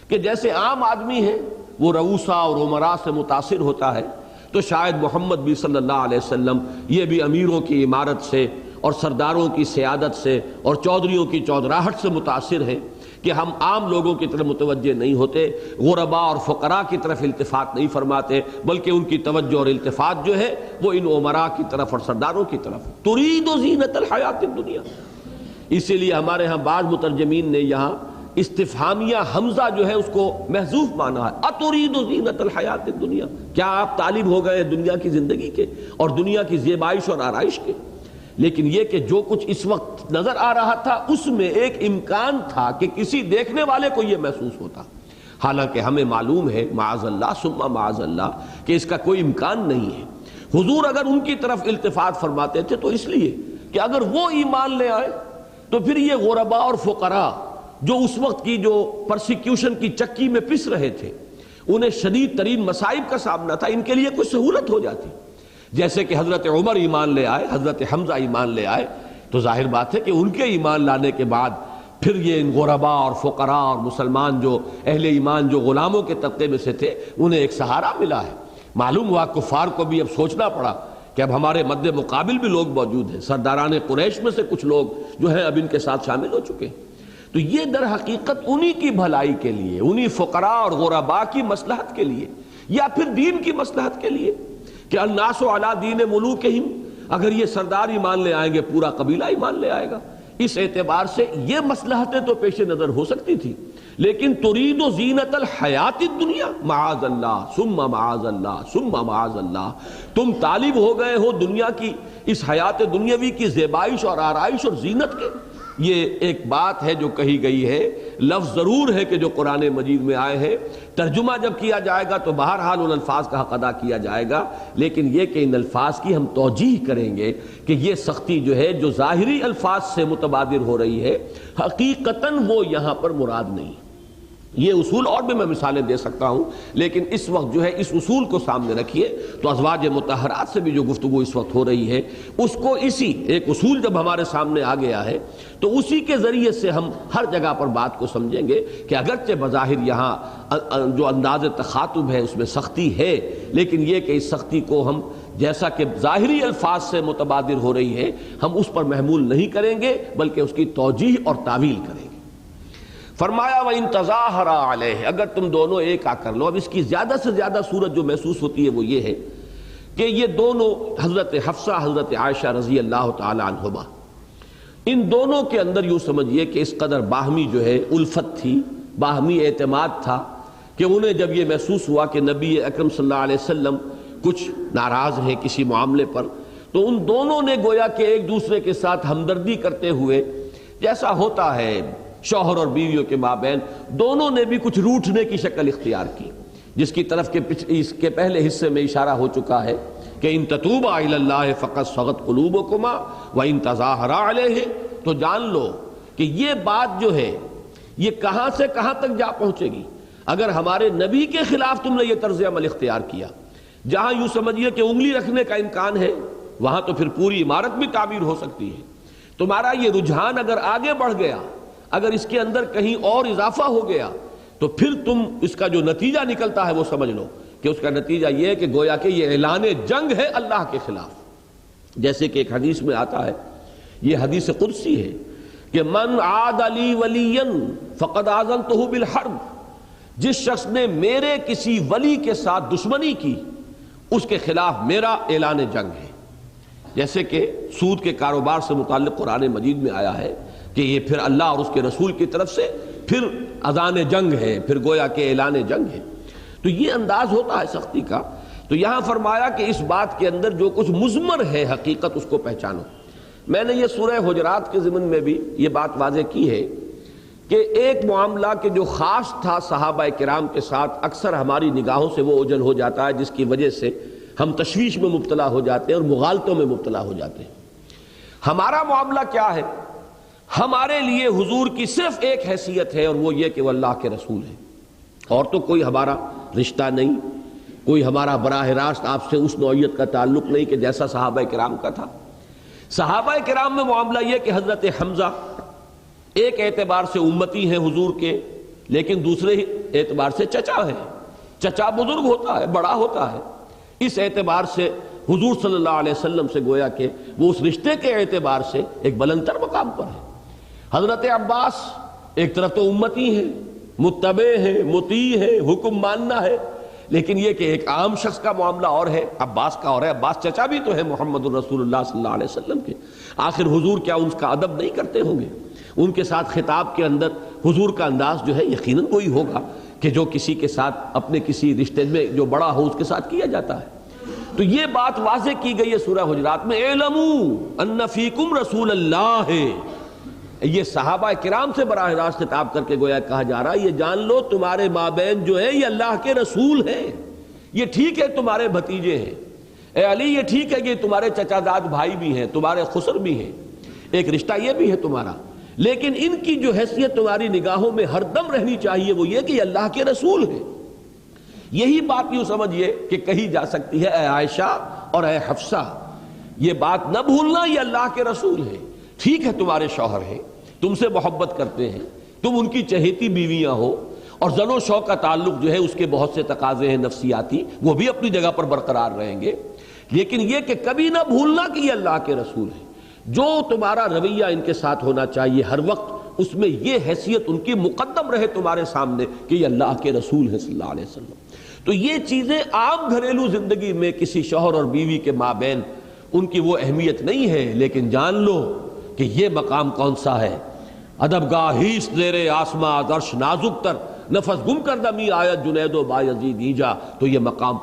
S1: کہ جیسے عام آدمی ہے وہ رؤوسا اور امراء سے متاثر ہوتا ہے، تو شاید محمد بھی صلی اللہ علیہ وسلم یہ بھی امیروں کی عمارت سے اور سرداروں کی سیادت سے اور چودھریوں کی چودراہٹ سے متاثر ہیں کہ ہم عام لوگوں کی طرف متوجہ نہیں ہوتے، غرباء اور فقراء کی طرف التفات نہیں فرماتے، بلکہ ان کی توجہ اور التفات جو ہے وہ ان امراء کی طرف اور سرداروں کی طرف. ترید زینت الحیات الدنیا. اسی لیے ہمارے ہاں بعض مترجمین نے یہاں استفہامیہ حمزہ جو ہے اس کو محذوف مانا ہے. اترید زینت الحیات الدنیا، کیا آپ طالب ہو گئے دنیا کی زندگی کے اور دنیا کی زیبائش اور آرائش کے؟ لیکن یہ کہ جو کچھ اس وقت نظر آ رہا تھا اس میں ایک امکان تھا کہ کسی دیکھنے والے کو یہ محسوس ہوتا، حالانکہ ہمیں معلوم ہے معاذ اللہ ثم معاذ اللہ کہ اس کا کوئی امکان نہیں ہے. حضور اگر ان کی طرف التفات فرماتے تھے تو اس لیے کہ اگر وہ ایمان لے آئے تو پھر یہ غرباء اور فقراء جو اس وقت کی جو پرسیکیوشن کی چکی میں پس رہے تھے، انہیں شدید ترین مصائب کا سامنا تھا، ان کے لیے کوئی سہولت ہو جاتی. جیسے کہ حضرت عمر ایمان لے آئے، حضرت حمزہ ایمان لے آئے، تو ظاہر بات ہے کہ ان کے ایمان لانے کے بعد پھر یہ ان غرباء اور فقراء اور مسلمان جو اہل ایمان جو غلاموں کے طبقے میں سے تھے انہیں ایک سہارا ملا ہے. معلوم ہوا کفار کو بھی اب سوچنا پڑا کہ اب ہمارے مد مقابل بھی لوگ موجود ہیں، سرداران قریش میں سے کچھ لوگ جو ہیں اب ان کے ساتھ شامل ہو چکے ہیں. تو یہ در حقیقت انہی کی بھلائی کے لیے، انہی فقراء اور غرباء کی مصلحت کے لیے یا پھر دین کی مصلحت کے لیے کہ الناس علی دین ملوکہم، اگر یہ سردار ایمان لے آئیں گے پورا قبیلہ ایمان لے آئے گا. اس اعتبار سے یہ مصلحتیں تو پیش نظر ہو سکتی تھی، لیکن ترید زینت الحیات الدنیا، معاذ اللہ ثم معاذ اللہ ثم معاذ اللہ. تم طالب ہو گئے ہو دنیا کی اس حیات دنیاوی کی زیبائش اور آرائش اور زینت کے. یہ ایک بات ہے جو کہی گئی ہے، لفظ ضرور ہے کہ جو قرآن مجید میں آئے ہیں، ترجمہ جب کیا جائے گا تو بہرحال ان الفاظ کا حق ادا کیا جائے گا، لیکن یہ کہ ان الفاظ کی ہم توجیہ کریں گے کہ یہ سختی جو ہے جو ظاہری الفاظ سے متبادر ہو رہی ہے حقیقتاً وہ یہاں پر مراد نہیں. یہ اصول اور بھی میں مثالیں دے سکتا ہوں، لیکن اس وقت جو ہے اس اصول کو سامنے رکھیے تو ازواج مطہرات سے بھی جو گفتگو اس وقت ہو رہی ہے اس کو اسی ایک اصول جب ہمارے سامنے آ گیا ہے تو اسی کے ذریعے سے ہم ہر جگہ پر بات کو سمجھیں گے کہ اگرچہ بظاہر یہاں جو انداز تخاطب ہے اس میں سختی ہے، لیکن یہ کہ اس سختی کو ہم جیسا کہ ظاہری الفاظ سے متبادر ہو رہی ہے ہم اس پر محمول نہیں کریں گے بلکہ اس کی توجیہ اور تعویل کریں گے. فرمایا وَإِن تَظَاهَرَ عَلَيْهِ، اگر تم دونوں ایک آ کر لو. اب اس کی زیادہ سے زیادہ صورت جو محسوس ہوتی ہے وہ یہ ہے کہ یہ دونوں حضرت حفصہ حضرت عائشہ رضی اللہ تعالی عنہما، ان دونوں کے اندر یوں سمجھیے کہ اس قدر باہمی جو ہے الفت تھی، باہمی اعتماد تھا کہ انہیں جب یہ محسوس ہوا کہ نبی اکرم صلی اللہ علیہ وسلم کچھ ناراض ہیں کسی معاملے پر، تو ان دونوں نے گویا کہ ایک دوسرے کے ساتھ ہمدردی کرتے ہوئے، جیسا ہوتا ہے شوہر اور بیویوں کے مابین، دونوں نے بھی کچھ روٹھنے کی شکل اختیار کی، جس کی طرف کے اس کے پہلے حصے میں اشارہ ہو چکا ہے کہ ان تتوبا الی اللہ فقد صغت قلوبکما وان تظاہرا علیہ. تو جان لو کہ یہ بات جو ہے یہ کہاں سے کہاں تک جا پہنچے گی. اگر ہمارے نبی کے خلاف تم نے یہ طرز عمل اختیار کیا، جہاں یوں سمجھیے کہ انگلی رکھنے کا امکان ہے وہاں تو پھر پوری عمارت بھی تعمیر ہو سکتی ہے. تمہارا یہ رجحان اگر آگے بڑھ گیا، اگر اس کے اندر کہیں اور اضافہ ہو گیا تو پھر تم اس کا جو نتیجہ نکلتا ہے وہ سمجھ لو کہ اس کا نتیجہ یہ ہے کہ گویا کہ یہ اعلان جنگ ہے اللہ کے خلاف. جیسے کہ ایک حدیث میں آتا ہے، یہ حدیث قدسی ہے کہ من عاد لی ولیا فقد آذنتہ بالحرب، جس شخص نے میرے کسی ولی کے ساتھ دشمنی کی اس کے خلاف میرا اعلان جنگ ہے. جیسے کہ سود کے کاروبار سے متعلق قرآن مجید میں آیا ہے کہ یہ پھر اللہ اور اس کے رسول کی طرف سے پھر اذان جنگ ہے، پھر گویا کہ اعلان جنگ ہے. تو یہ انداز ہوتا ہے سختی کا. تو یہاں فرمایا کہ اس بات کے اندر جو کچھ مضمر ہے حقیقت اس کو پہچانو. میں نے یہ سورہ حجرات کے ضمن میں بھی یہ بات واضح کی ہے کہ ایک معاملہ کہ جو خاص تھا صحابہ کرام کے ساتھ اکثر ہماری نگاہوں سے وہ اوجھل ہو جاتا ہے، جس کی وجہ سے ہم تشویش میں مبتلا ہو جاتے ہیں اور مغالطوں میں مبتلا ہو جاتے ہیں. ہمارا معاملہ کیا ہے؟ ہمارے لیے حضور کی صرف ایک حیثیت ہے اور وہ یہ کہ وہ اللہ کے رسول ہیں. اور تو کوئی ہمارا رشتہ نہیں، کوئی ہمارا براہ راست آپ سے اس نوعیت کا تعلق نہیں کہ جیسا صحابہ کرام کا تھا۔ صحابہ کرام میں معاملہ یہ کہ حضرت حمزہ ایک اعتبار سے امتی ہیں حضور کے، لیکن دوسرے اعتبار سے چچا ہے، چچا بزرگ ہوتا ہے، بڑا ہوتا ہے، اس اعتبار سے حضور صلی اللہ علیہ وسلم سے گویا کہ وہ اس رشتے کے اعتبار سے ایک بلندتر مقام پر ہے۔ حضرت عباس ایک طرف تو امتی ہیں، متبع ہیں، مطیع ہیں، حکم ماننا ہے، لیکن یہ کہ ایک عام شخص کا معاملہ اور ہے، عباس کا اور ہے، عباس چچا بھی تو ہے محمد الرسول اللہ صلی اللہ علیہ وسلم کے۔ آخر حضور کیا ان کا ادب نہیں کرتے ہوں گے؟ ان کے ساتھ خطاب کے اندر حضور کا انداز جو ہے یقیناً کوئی ہوگا کہ جو کسی کے ساتھ اپنے کسی رشتے میں جو بڑا ہو اس کے ساتھ کیا جاتا ہے۔ تو یہ بات واضح کی گئی ہے سورہ حجرات میں، اعلموا ان فیکم رسول اللہ، یہ صحابہ کرام سے براہ راست خطاب کر کے گویا کہا جا رہا ہے یہ جان لو تمہارے مابین جو ہے یہ اللہ کے رسول ہیں، یہ ٹھیک ہے تمہارے بھتیجے ہیں، اے علی یہ ٹھیک ہے کہ تمہارے چچا زاد بھائی بھی ہیں، تمہارے خسر بھی ہیں، ایک رشتہ یہ بھی ہے تمہارا، لیکن ان کی جو حیثیت تمہاری نگاہوں میں ہر دم رہنی چاہیے وہ یہ کہ یہ اللہ کے رسول ہیں۔ یہی بات یوں سمجھیے کہ کہی جا سکتی ہے اے عائشہ اور اے حفصہ، یہ بات نہ بھولنا یہ اللہ کے رسول ہیں، ٹھیک ہے تمہارے شوہر ہیں، تم سے محبت کرتے ہیں، تم ان کی چہیتی بیویاں ہو، اور زن و شوق کا تعلق جو ہے اس کے بہت سے تقاضے ہیں نفسیاتی، وہ بھی اپنی جگہ پر برقرار رہیں گے، لیکن یہ کہ کبھی نہ بھولنا کہ یہ اللہ کے رسول ہیں۔ جو تمہارا رویہ ان کے ساتھ ہونا چاہیے ہر وقت اس میں یہ حیثیت ان کی مقدم رہے تمہارے سامنے کہ یہ اللہ کے رسول ہیں صلی اللہ علیہ وسلم۔ تو یہ چیزیں عام گھریلو زندگی میں کسی شوہر اور بیوی کے مابین ان کی وہ اہمیت نہیں ہے، لیکن جان لو کہ یہ مقام کون سا ہے، ادب گاہیس زیر آسماں عرش نازک تر، نفس گم کردہ می آیت جنید و بایزید ایجا، تو یہ مقام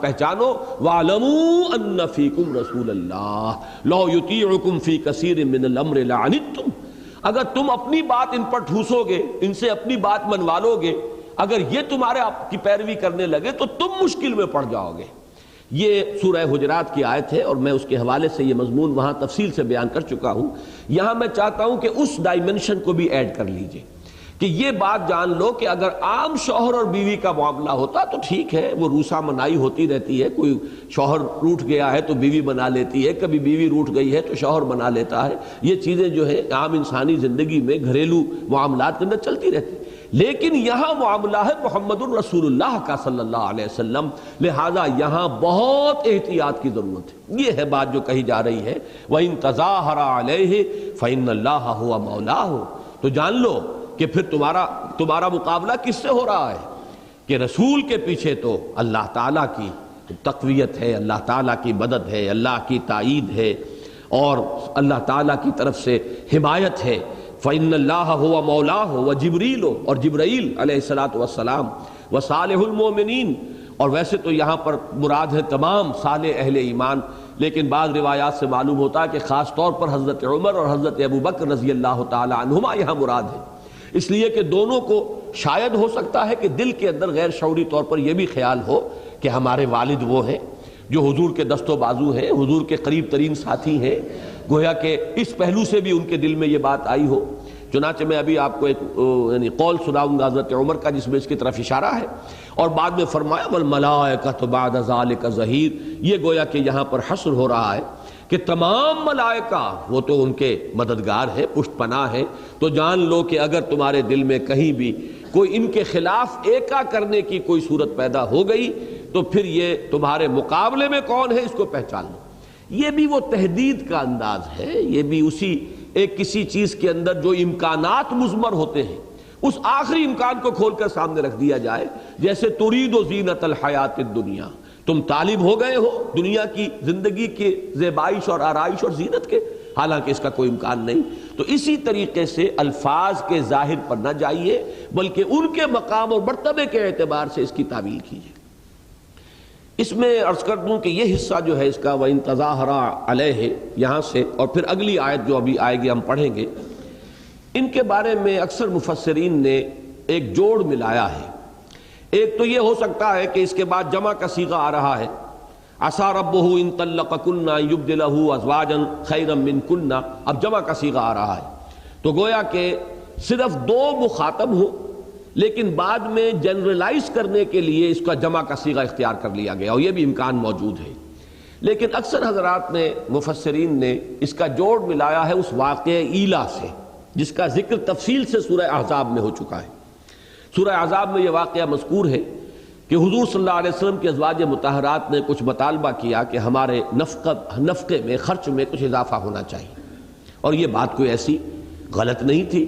S1: پہچانو، وَاعْلَمُوا أَنَّ فِيكُمْ رَسُولَ اللَّهِ لَوْ يُطِيعُكُمْ فِي كَثِيرٍ مِّنَ الْأَمْرِ لَعَنِتُّمْ، اگر تم اپنی بات ان پر ٹھوسو گے، ان سے اپنی بات منوا لو گے، اگر یہ تمہارے آپ کی پیروی کرنے لگے تو تم مشکل میں پڑ جاؤ گے۔ یہ سورہ حجرات کی آیت ہے اور میں اس کے حوالے سے یہ مضمون وہاں تفصیل سے بیان کر چکا ہوں، یہاں میں چاہتا ہوں کہ اس ڈائمنشن کو بھی ایڈ کر لیجئے کہ یہ بات جان لو کہ اگر عام شوہر اور بیوی کا معاملہ ہوتا تو ٹھیک ہے، وہ روسا منائی ہوتی رہتی ہے، کوئی شوہر روٹھ گیا ہے تو بیوی بنا لیتی ہے، کبھی بیوی روٹھ گئی ہے تو شوہر بنا لیتا ہے، یہ چیزیں جو ہے عام انسانی زندگی میں گھریلو معاملات کے اندر چلتی رہتی ہیں، لیکن یہاں معاملہ ہے محمد الرسول اللہ کا صلی اللہ علیہ وسلم، لہذا یہاں بہت احتیاط کی ضرورت ہے۔ یہ ہے بات جو کہی جا رہی ہے، وَإِن تَظَاهَرَ عَلَيْهِ فَإِنَّ اللَّهَ هُوَ مَوْلَاهُ، تو جان لو کہ پھر تمہارا مقابلہ کس سے ہو رہا ہے کہ رسول کے پیچھے تو اللہ تعالیٰ کی تقویت ہے، اللہ تعالیٰ کی مدد ہے، اللہ کی تائید ہے، اور اللہ تعالیٰ کی طرف سے حمایت ہے۔ فَإِنَّ اللَّهَ هُوَ مَوْلَاهُ وَجِبْرِيلُ، اور جبرائیل علیہ الصلاۃ والسلام، وصالح المومنین، اور ویسے تو یہاں پر مراد ہے تمام صالح اہل ایمان، لیکن بعض روایات سے معلوم ہوتا ہے کہ خاص طور پر حضرت عمر اور حضرت ابوبکر رضی اللہ تعالی عنہما یہاں مراد ہے، اس لیے کہ دونوں کو شاید ہو سکتا ہے کہ دل کے اندر غیر شعوری طور پر یہ بھی خیال ہو کہ ہمارے والد وہ ہیں جو حضور کے دست و بازو ہیں، حضور کے قریب ترین ساتھی ہیں، گویا کہ اس پہلو سے بھی ان کے دل میں یہ بات آئی ہو۔ چنانچہ میں ابھی آپ کو ایک قول سناؤں گا حضرت عمر کا جس میں اس کی طرف اشارہ ہے، اور بعد میں فرمایا وَالْمَلَائِكَةُ بَعْدَ ذَلِكَ ظَهِيرٌ، یہ گویا کہ یہاں پر حصر ہو رہا ہے کہ تمام ملائکہ وہ تو ان کے مددگار ہیں، پشت پناہ ہیں، تو جان لو کہ اگر تمہارے دل میں کہیں بھی کوئی ان کے خلاف ایکا کرنے کی کوئی صورت پیدا ہو گئی تو پھر یہ تمہارے مقابلے میں کون ہے اس کو پہچان لو۔ یہ بھی وہ تحدید کا انداز ہے، یہ بھی اسی ایک کسی چیز کے اندر جو امکانات مضمر ہوتے ہیں اس آخری امکان کو کھول کر سامنے رکھ دیا جائے، جیسے ترید و زینت الحیات الدنیا، تم طالب ہو گئے ہو دنیا کی زندگی کے زیبائش اور آرائش اور زینت کے، حالانکہ اس کا کوئی امکان نہیں۔ تو اسی طریقے سے الفاظ کے ظاہر پر نہ جائیے بلکہ ان کے مقام اور مرتبے کے اعتبار سے اس کی تعویل کیجیے۔ اس میں عرض کر دوں کہ یہ حصہ جو ہے اس کا وَإِن تَظَاهَرَ عَلَيْهِ یہاں سے اور پھر اگلی آیت جو ابھی آئے گی ہم پڑھیں گے، ان کے بارے میں اکثر مفسرین نے ایک جوڑ ملایا ہے۔ ایک تو یہ ہو سکتا ہے کہ اس کے بعد جمع کا صیغہ آ رہا ہے، عَسَىٰ رَبُّهُ إِن طَلَّقَكُنَّ أَن يُبْدِلَهُ أَزْوَاجًا خَيْرًا مِّنكُنَّ، اب جمع کا صیغہ آ رہا ہے، تو گویا کہ صرف دو مخاطب ہوں لیکن بعد میں جنرلائز کرنے کے لیے اس کا جمع کا صیغہ اختیار کر لیا گیا، اور یہ بھی امکان موجود ہے۔ لیکن اکثر حضرات نے مفسرین نے اس کا جوڑ ملایا ہے اس واقعہ ایلا سے، جس کا ذکر تفصیل سے سورہ احزاب میں ہو چکا ہے۔ سورہ احزاب میں یہ واقعہ مذکور ہے کہ حضور صلی اللہ علیہ وسلم کے ازواج مطہرات نے کچھ مطالبہ کیا کہ ہمارے نفقے میں، خرچ میں کچھ اضافہ ہونا چاہیے، اور یہ بات کوئی ایسی غلط نہیں تھی،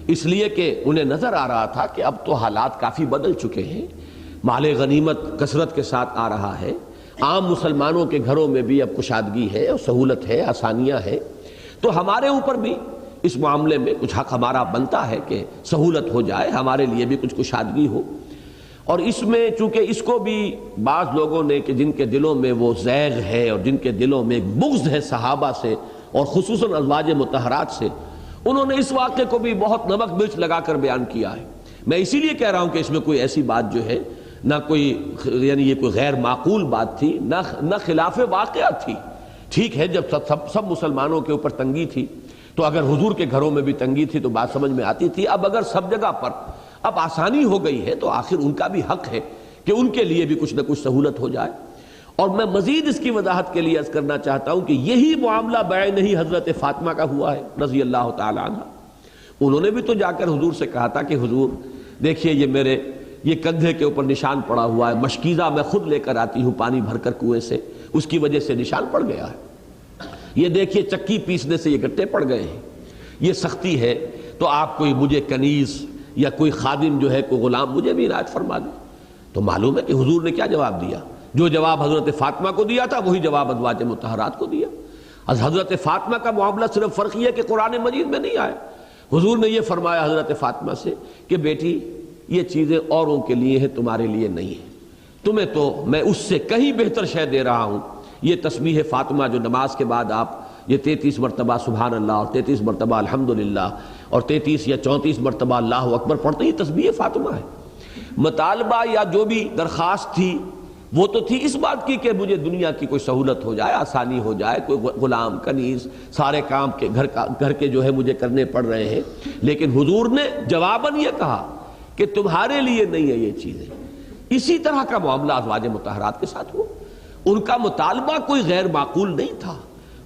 S1: اس لیے کہ انہیں نظر آ رہا تھا کہ اب تو حالات کافی بدل چکے ہیں، مال غنیمت کثرت کے ساتھ آ رہا ہے، عام مسلمانوں کے گھروں میں بھی اب کشادگی ہے اور سہولت ہے، آسانیاں ہے، تو ہمارے اوپر بھی اس معاملے میں کچھ حق ہمارا بنتا ہے کہ سہولت ہو جائے، ہمارے لیے بھی کچھ کشادگی ہو۔ اور اس میں چونکہ اس کو بھی بعض لوگوں نے کہ جن کے دلوں میں وہ زیغ ہے اور جن کے دلوں میں ایک بغض ہے صحابہ سے اور خصوصاً ازواج مطہرات سے، انہوں نے اس واقعے کو بھی بہت نمک مرچ لگا کر بیان کیا ہے۔ میں اسی لیے کہہ رہا ہوں کہ اس میں کوئی ایسی بات جو ہے نہ کوئی یعنی یہ کوئی غیر معقول بات تھی، نہ خلاف واقعہ تھی۔ ٹھیک ہے، جب سب مسلمانوں کے اوپر تنگی تھی تو اگر حضور کے گھروں میں بھی تنگی تھی تو بات سمجھ میں آتی تھی۔ اب اگر سب جگہ پر اب آسانی ہو گئی ہے تو آخر ان کا بھی حق ہے کہ ان کے لیے بھی کچھ نہ کچھ سہولت ہو جائے۔ اور میں مزید اس کی وضاحت کے لیے عرض کرنا چاہتا ہوں کہ یہی معاملہ بعین ہی حضرت فاطمہ کا ہوا ہے رضی اللہ تعالی عنہ۔ انہوں نے بھی تو جا کر حضور سے کہا تھا کہ حضور دیکھیے یہ کندھے کے اوپر نشان پڑا ہوا ہے، مشکیزہ میں خود لے کر آتی ہوں پانی بھر کر کنویں سے، اس کی وجہ سے نشان پڑ گیا ہے۔ یہ دیکھیے چکی پیسنے سے یہ گٹے پڑ گئے ہیں، یہ سختی ہے، تو آپ کوئی مجھے کنیز یا کوئی خادم جو ہے کوئی غلام مجھے بھی عنایت فرما دیں۔ تو معلوم ہے کہ حضور نے کیا جواب دیا، جو جواب حضرت فاطمہ کو دیا تھا وہی جواب ازواج مطہرات کو دیا۔ حضرت فاطمہ کا معاملہ صرف فرق یہ ہے کہ قرآن مجید میں نہیں آیا، حضور نے یہ فرمایا حضرت فاطمہ سے کہ بیٹی یہ چیزیں اوروں کے لیے ہیں، تمہارے لیے نہیں ہیں، تمہیں تو میں اس سے کہیں بہتر شے دے رہا ہوں۔ یہ تسبیح فاطمہ جو نماز کے بعد آپ یہ 33 مرتبہ سبحان اللہ اور 33 مرتبہ الحمدللہ اور 33 یا 34 مرتبہ اللہ اکبر پڑھتے ہیں، یہ تسبیح فاطمہ ہے۔ مطالبہ یا جو بھی درخواست تھی وہ تو تھی اس بات کی کہ مجھے دنیا کی کوئی سہولت ہو جائے، آسانی ہو جائے، کوئی غلام کنیز سارے کام کے گھر کے جو ہے مجھے کرنے پڑ رہے ہیں، لیکن حضور نے جواباً یہ کہا کہ تمہارے لیے نہیں ہے یہ چیزیں۔ اسی طرح کا معاملہ ازواج مطہرات کے ساتھ ہوا، ان کا مطالبہ کوئی غیر معقول نہیں تھا،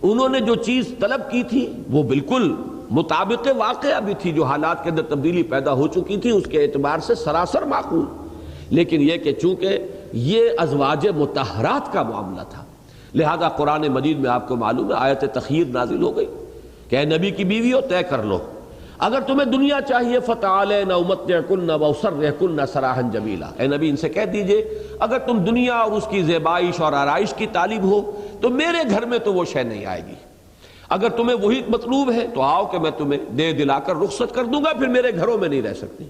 S1: انہوں نے جو چیز طلب کی تھی وہ بالکل مطابق واقعہ بھی تھی، جو حالات کے اندر تبدیلی پیدا ہو چکی تھی اس کے اعتبار سے سراسر معقول، لیکن یہ کہ چونکہ یہ ازواج مطہرات کا معاملہ تھا لہذا قرآن مجید میں آپ کو معلوم ہے آیت تخیر نازل ہو گئی کہ اے نبی کی بیویوں طے کر لو، اگر تمہیں دنیا چاہیے فتعالین امتعکن واسرحکن سراحا جمیلا، اے نبی ان سے کہہ دیجئے اگر تم دنیا اور اس کی زیبائش اور آرائش کی طالب ہو تو میرے گھر میں تو وہ شے نہیں آئے گی، اگر تمہیں وہی مطلوب ہے تو آؤ کہ میں تمہیں دے دلا کر رخصت کر دوں گا، پھر میرے گھروں میں نہیں رہ سکتی،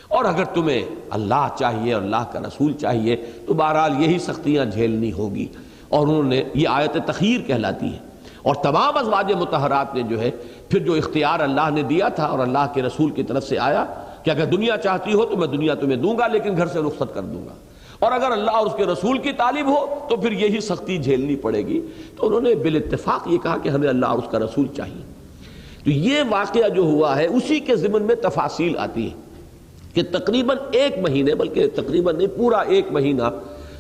S1: اور اگر تمہیں اللہ چاہیے اور اللہ کا رسول چاہیے تو بہرحال یہی سختیاں جھیلنی ہوگی۔ اور انہوں نے یہ آیت تخیر کہلاتی ہے، اور تمام ازواج مطہرات نے جو ہے پھر جو اختیار اللہ نے دیا تھا اور اللہ کے رسول کی طرف سے آیا کہ اگر دنیا چاہتی ہو تو میں دنیا تمہیں دوں گا لیکن گھر سے رخصت کر دوں گا، اور اگر اللہ اور اس کے رسول کی طالب ہو تو پھر یہی سختی جھیلنی پڑے گی۔ تو انہوں نے بالاتفاق یہ کہا کہ ہمیں اللہ اور اس کا رسول چاہیے۔ تو یہ واقعہ جو ہوا ہے اسی کے ضمن میں تفاصیل آتی ہے کہ تقریباً ایک مہینے، بلکہ تقریباً نہیں پورا ایک مہینہ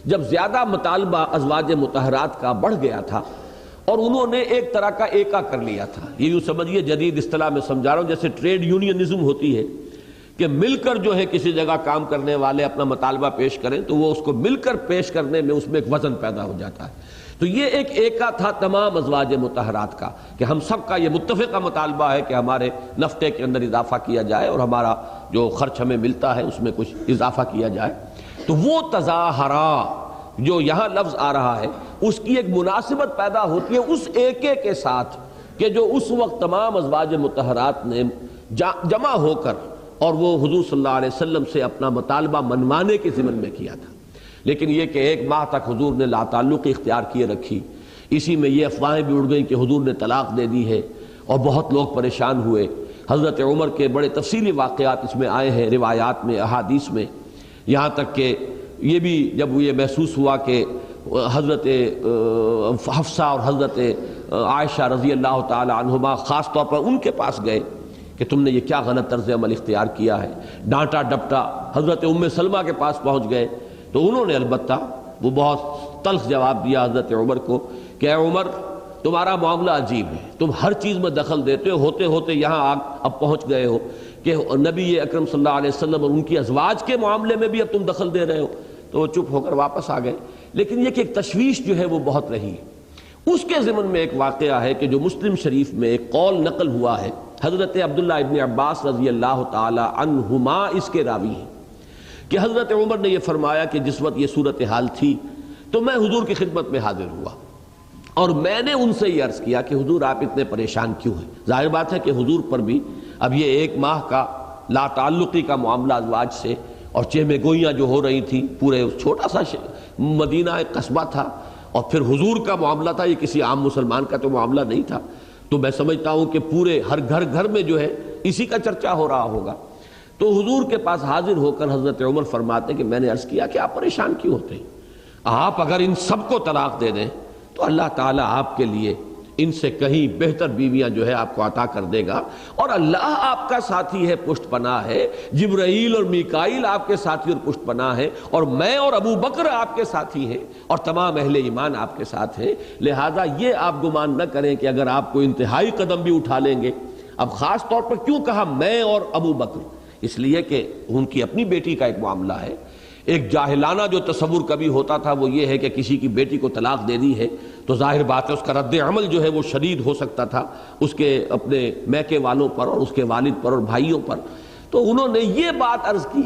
S1: جب زیادہ مطالبہ ازواج مطہرات کا بڑھ گیا تھا اور انہوں نے ایک طرح کا ایکا کر لیا تھا، یہ یوں سمجھیے جدید اصطلاح میں سمجھا رہا ہوں جیسے ٹریڈ یونینزم ہوتی ہے کہ مل کر جو ہے کسی جگہ کام کرنے والے اپنا مطالبہ پیش کریں تو وہ اس کو مل کر پیش کرنے میں اس میں ایک وزن پیدا ہو جاتا ہے۔ تو یہ ایک ایکا تھا تمام ازواج مطہرات کا کہ ہم سب کا یہ متفقہ مطالبہ ہے کہ ہمارے نفقے کے اندر اضافہ کیا جائے اور ہمارا جو خرچ ہمیں ملتا ہے اس میں کچھ اضافہ کیا جائے۔ تو وہ تظاہرہ جو یہاں لفظ آ رہا ہے اس کی ایک مناسبت پیدا ہوتی ہے اس ایکے کے ساتھ کہ جو اس وقت تمام ازواج مطہرات نے جمع ہو کر اور وہ حضور صلی اللہ علیہ وسلم سے اپنا مطالبہ منوانے کے ضمن میں کیا تھا، لیکن یہ کہ ایک ماہ تک حضور نے لا تعلقی اختیار کیے رکھی، اسی میں یہ افواہیں بھی اڑ گئیں کہ حضور نے طلاق دے دی ہے اور بہت لوگ پریشان ہوئے۔ حضرت عمر کے بڑے تفصیلی واقعات اس میں آئے ہیں روایات میں احادیث میں، یہاں تک کہ یہ بھی جب یہ محسوس ہوا کہ حضرت حفصہ اور حضرت عائشہ رضی اللہ تعالی عنہما خاص طور پر ان کے پاس گئے کہ تم نے یہ کیا غلط طرز عمل اختیار کیا ہے. ڈانٹا ڈپٹا حضرت ام سلمہ کے پاس پہنچ گئے تو انہوں نے البتہ وہ بہت تلخ جواب دیا حضرت عمر کو کہ اے عمر تمہارا معاملہ عجیب ہے، تم ہر چیز میں دخل دیتے ہو، ہوتے ہوتے یہاں اب پہنچ گئے ہو کہ نبی اکرم صلی اللہ علیہ وسلم اور ان کی ازواج کے معاملے میں بھی اب تم دخل دے رہے ہو. تو وہ چپ ہو کر واپس آ گئے. لیکن یہ کہ ایک تشویش جو ہے وہ بہت رہی. اس کے ضمن میں ایک واقعہ ہے کہ جو مسلم شریف میں ایک قول نقل ہوا ہے، حضرت عبداللہ ابن عباس رضی اللہ تعالی عنہما اس کے راوی ہیں کہ حضرت عمر نے یہ فرمایا کہ جس وقت یہ صورتحال تھی تو میں حضور کی خدمت میں حاضر ہوا اور میں نے ان سے یہ عرض کیا کہ حضور آپ اتنے پریشان کیوں ہیں؟ ظاہر بات ہے کہ حضور پر بھی اب یہ 1 ماہ کا لا تعلقی کا معاملہ ازواج سے اور چہمے گوئیاں جو ہو رہی تھیں، پورے چھوٹا سا مدینہ ایک قصبہ تھا اور پھر حضور کا معاملہ تھا، یہ کسی عام مسلمان کا تو معاملہ نہیں تھا. تو میں سمجھتا ہوں کہ پورے ہر گھر میں جو ہے اسی کا چرچا ہو رہا ہوگا. تو حضور کے پاس حاضر ہو کر حضرت عمر فرماتے کہ میں نے عرض کیا کہ آپ پریشان کیوں ہوتے ہیں؟ آپ اگر ان سب کو طلاق دے دیں تو اللہ تعالیٰ آپ کے لیے ان سے کہیں بہتر بیویاں جو ہے آپ کو عطا کر دے گا، اور اللہ آپ کا ساتھی ہے، پشت پناہ ہے. جبرائیل اور میکائیل آپ کے ساتھی اور پشت پناہ ہے، اور میں اور ابو بکر آپ کے ساتھی ہیں، اور تمام اہل ایمان آپ کے ساتھ ہیں. لہذا یہ آپ گمان نہ کریں کہ اگر آپ کو انتہائی قدم بھی اٹھا لیں گے. اب خاص طور پر کیوں کہا میں اور ابو بکر؟ اس لیے کہ ان کی اپنی بیٹی کا ایک معاملہ ہے. ایک جاہلانہ جو تصور کبھی ہوتا تھا وہ یہ ہے کہ کسی کی بیٹی کو طلاق دے دی ہے تو ظاہر بات ہے اس کا رد عمل جو ہے وہ شدید ہو سکتا تھا اس کے اپنے میکے والوں پر اور اس کے والد پر اور بھائیوں پر. تو انہوں نے یہ بات عرض کی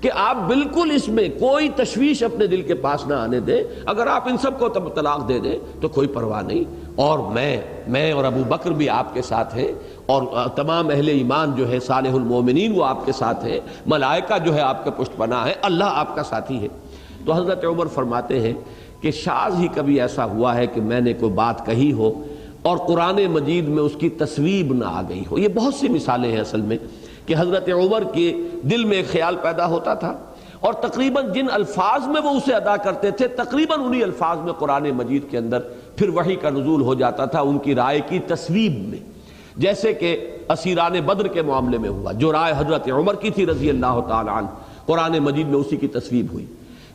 S1: کہ آپ بالکل اس میں کوئی تشویش اپنے دل کے پاس نہ آنے دیں، اگر آپ ان سب کو طلاق دے دیں تو کوئی پرواہ نہیں، اور میں اور ابو بکر بھی آپ کے ساتھ ہیں، اور تمام اہل ایمان جو ہے صالح المومنین وہ آپ کے ساتھ ہیں، ملائکہ جو ہے آپ کے پشت پناہ ہے، اللہ آپ کا ساتھی ہے. تو حضرت عمر فرماتے ہیں کہ شاذ ہی کبھی ایسا ہوا ہے کہ میں نے کوئی بات کہی ہو اور قرآن مجید میں اس کی تصویب نہ آ گئی ہو. یہ بہت سی مثالیں ہیں اصل میں کہ حضرت عمر کے دل میں ایک خیال پیدا ہوتا تھا اور تقریباً جن الفاظ میں وہ اسے ادا کرتے تھے تقریباً انہی الفاظ میں قرآن مجید کے اندر پھر وحی کا نزول ہو جاتا تھا ان کی رائے کی تصویب میں. جیسے کہ اسیران بدر کے معاملے میں ہوا، جو رائے حضرت عمر کی تھی رضی اللہ تعالی عنہ، قرآن مجید میں اسی کی تصویب ہوئی.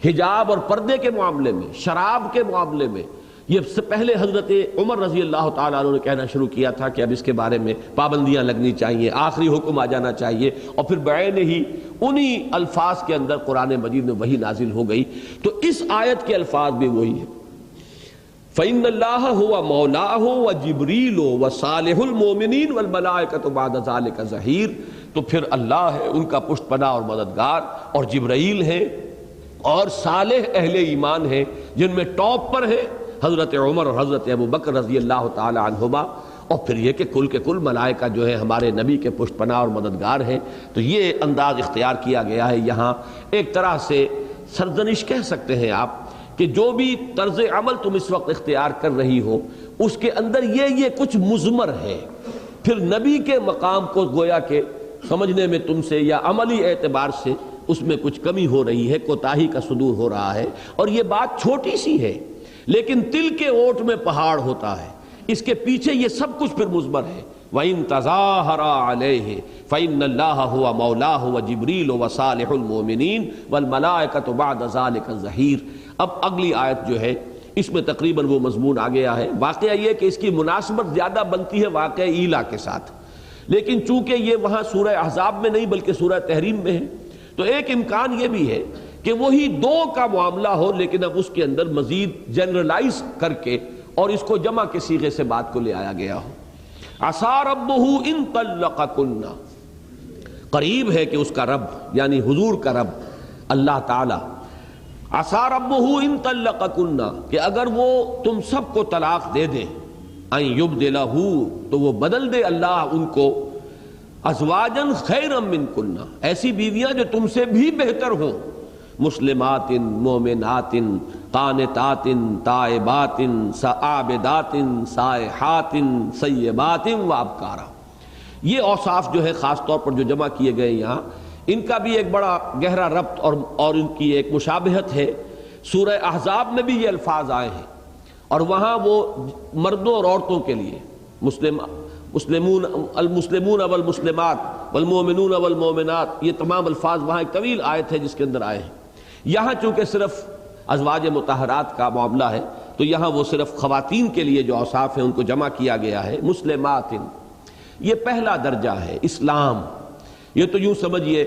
S1: حجاب اور پردے کے معاملے میں، شراب کے معاملے میں، یہ سے پہلے حضرت عمر رضی اللہ تعالیٰ عنہ نے کہنا شروع کیا تھا کہ اب اس کے بارے میں پابندیاں لگنی چاہیے، آخری حکم آ جانا چاہیے، اور پھر بعین ہی انہی الفاظ کے اندر قرآن مجید میں وہی نازل ہو گئی. تو اس آیت کے الفاظ بھی وہی ہیں، فَإِنَّ اللَّهَ هُوَ مَوْلَاهُ وَجِبْرِيلُ وَصَالِحُ الْمُؤْمِنِينَ وَالْمَلَائِكَةُ بَعْدَ ذَلِكَ ظَهِيرٌ. تو پھر اللہ ہے ان کا پشت پناہ اور مددگار، اور جبرائیل ہے اور صالح اہل ایمان ہیں جن میں ٹاپ پر ہیں حضرت عمر اور حضرت ابو بکر رضی اللہ تعالی عنہما، اور پھر یہ کہ کل کے کل ملائکہ جو ہے ہمارے نبی کے پشت پناہ اور مددگار ہیں. تو یہ انداز اختیار کیا گیا ہے یہاں. ایک طرح سے سرزنش کہہ سکتے ہیں آپ کہ جو بھی طرز عمل تم اس وقت اختیار کر رہی ہو اس کے اندر یہ کچھ مضمر ہے. پھر نبی کے مقام کو گویا کہ سمجھنے میں تم سے یا عملی اعتبار سے اس میں کچھ کمی ہو رہی ہے، کوتاہی کا صدور ہو رہا ہے. اور یہ بات چھوٹی سی ہے لیکن تل کے اوٹ میں پہاڑ ہوتا ہے، اس کے پیچھے یہ سب کچھ پھر مضمر ہے. وَإِن تَظَاهَرَا عَلَيْهِ فَإِنَّ اللَّهَ هُوَ مَوْلَاهُ وَجِبْرِيلُ وَصَالِحُ الْمُؤْمِنِينَ وَالْمَلَائِكَةُ بَعْدَ ذَلِكَ ظَهِيرٌ. اب اگلی آیت جو ہے اس میں تقریباً وہ مضمون آ گیا ہے. واقعہ یہ کہ اس کی مناسبت زیادہ بنتی ہے واقعہ ایلا کے ساتھ، لیکن چونکہ یہ وہاں سورہ احزاب میں نہیں بلکہ سورہ تحریم میں ہے تو ایک امکان یہ بھی ہے کہ وہی دو کا معاملہ ہو لیکن اب اس کے اندر مزید جنرلائز کر کے اور اس کو جمع کے صیغے سے بات کو لے آیا گیا ہو. عسیٰ ربہ ان طلقکن، قریب ہے کہ اس کا رب یعنی حضور کا رب اللہ تعالی، عسیٰ ربہ ان طلقکن، کہ اگر وہ تم سب کو طلاق دے دے، ان یبدلہ، تو وہ بدل دے اللہ ان کو، ازواجن خیرا منکن، ایسی بیویاں جو تم سے بھی بہتر ہوں، مسلمات مومنات قانتات تائبات عابدات سائحات سیبات وابکارا. یہ اوصاف جو ہے خاص طور پر جو جمع کیے گئے یہاں ان کا بھی ایک بڑا گہرا ربط اور ان کی ایک مشابہت ہے. سورہ احزاب میں بھی یہ الفاظ آئے ہیں اور وہاں وہ مردوں اور عورتوں کے لیے المسلمون والمسلمات والمؤمنون والمؤمنات، یہ تمام الفاظ وہاں ایک طویل آیت ہے جس کے اندر آئے ہیں۔ یہاں چونکہ صرف ازواج مطہرات کا معاملہ ہے تو یہاں وہ صرف خواتین کے لیے جو اوصاف ہیں ان کو جمع کیا گیا ہے۔ مسلمات، یہ پہلا درجہ ہے اسلام۔ یہ تو یوں سمجھیے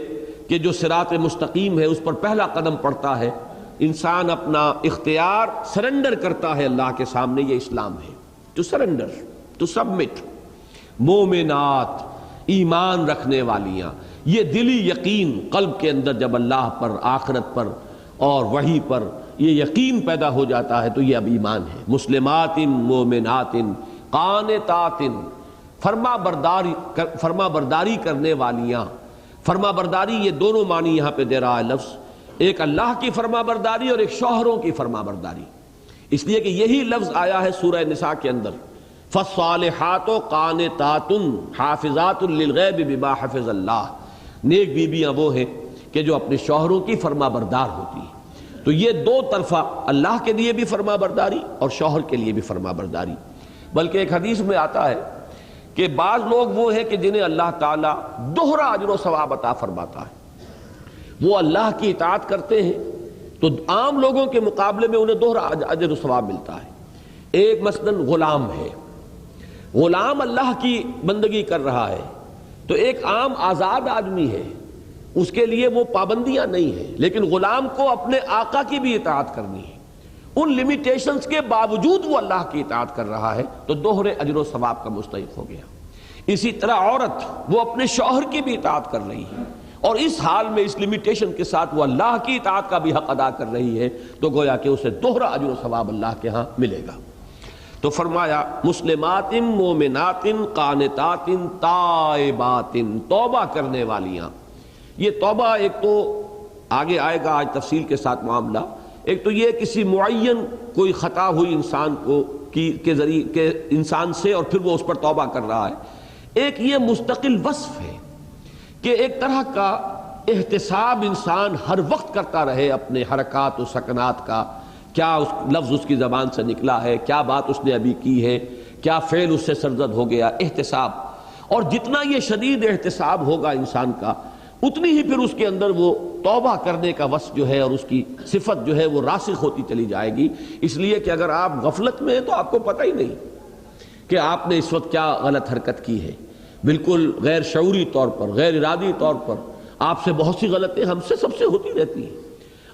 S1: کہ جو صراط مستقیم ہے اس پر پہلا قدم پڑتا ہے، انسان اپنا اختیار سرنڈر کرتا ہے اللہ کے سامنے، یہ اسلام ہے۔ To surrender, to submit. مومنات، ایمان رکھنے والیاں، یہ دلی یقین قلب کے اندر جب اللہ پر، آخرت پر اور وحی پر یہ یقین پیدا ہو جاتا ہے تو یہ اب ایمان ہے۔ مسلمات مومنات قانتات، فرما برداری کرنے والیاں۔ فرما برداری یہ دونوں معنی یہاں پہ دے رہا ہے لفظ، ایک اللہ کی فرما برداری اور ایک شوہروں کی فرما برداری، اس لیے کہ یہی لفظ آیا ہے سورہ نساء کے اندر، فالصالحات قانتات حافظات للغیب بما حفظ اللہ۔ نیک بیویاں وہ ہیں کہ جو اپنے شوہروں کی فرما بردار ہوتی ہیں۔ تو یہ دو طرفہ، اللہ کے لیے بھی فرما برداری اور شوہر کے لیے بھی فرما برداری۔ بلکہ ایک حدیث میں آتا ہے کہ بعض لوگ وہ ہیں کہ جنہیں اللہ تعالیٰ دوہرا اجر و ثواب عطا فرماتا ہے، وہ اللہ کی اطاعت کرتے ہیں تو عام لوگوں کے مقابلے میں انہیں دوہرا اجر و ثواب ملتا ہے۔ ایک مثلاً غلام ہے، غلام اللہ کی بندگی کر رہا ہے تو ایک عام آزاد آدمی ہے، اس کے لیے وہ پابندیاں نہیں ہیں، لیکن غلام کو اپنے آقا کی بھی اطاعت کرنی ہے، ان لمیٹیشنز کے باوجود وہ اللہ کی اطاعت کر رہا ہے تو دوہرے اجر و ثواب کا مستحق ہو گیا۔ اسی طرح عورت وہ اپنے شوہر کی بھی اطاعت کر رہی ہے اور اس حال میں اس لمیٹیشن کے ساتھ وہ اللہ کی اطاعت کا بھی حق ادا کر رہی ہے تو گویا کہ اسے دوہرا اجر و ثواب اللہ کے ہاں ملے گا۔ تو فرمایا مسلمات مومنات قانتات تائبات، توبہ کرنے والیاں۔ یہ توبہ ایک تو آگے آئے گا آج تفصیل کے ساتھ معاملہ، ایک تو یہ کسی معین کوئی خطا ہوئی انسان کو کے ذریعے کے انسان سے اور پھر وہ اس پر توبہ کر رہا ہے، ایک یہ مستقل وصف ہے کہ ایک طرح کا احتساب انسان ہر وقت کرتا رہے اپنے حرکات و سکنات کا، کیا لفظ اس کی زبان سے نکلا ہے، کیا بات اس نے ابھی کی ہے، کیا فعل اس سے سرزد ہو گیا، احتساب۔ اور جتنا یہ شدید احتساب ہوگا انسان کا اتنی ہی پھر اس کے اندر وہ توبہ کرنے کا وصف جو ہے اور اس کی صفت جو ہے وہ راسخ ہوتی چلی جائے گی۔ اس لیے کہ اگر آپ غفلت میں ہیں تو آپ کو پتہ ہی نہیں کہ آپ نے اس وقت کیا غلط حرکت کی ہے، بالکل غیر شعوری طور پر، غیر ارادی طور پر آپ سے بہت سی غلطیں ہم سے سب سے ہوتی رہتی ہیں۔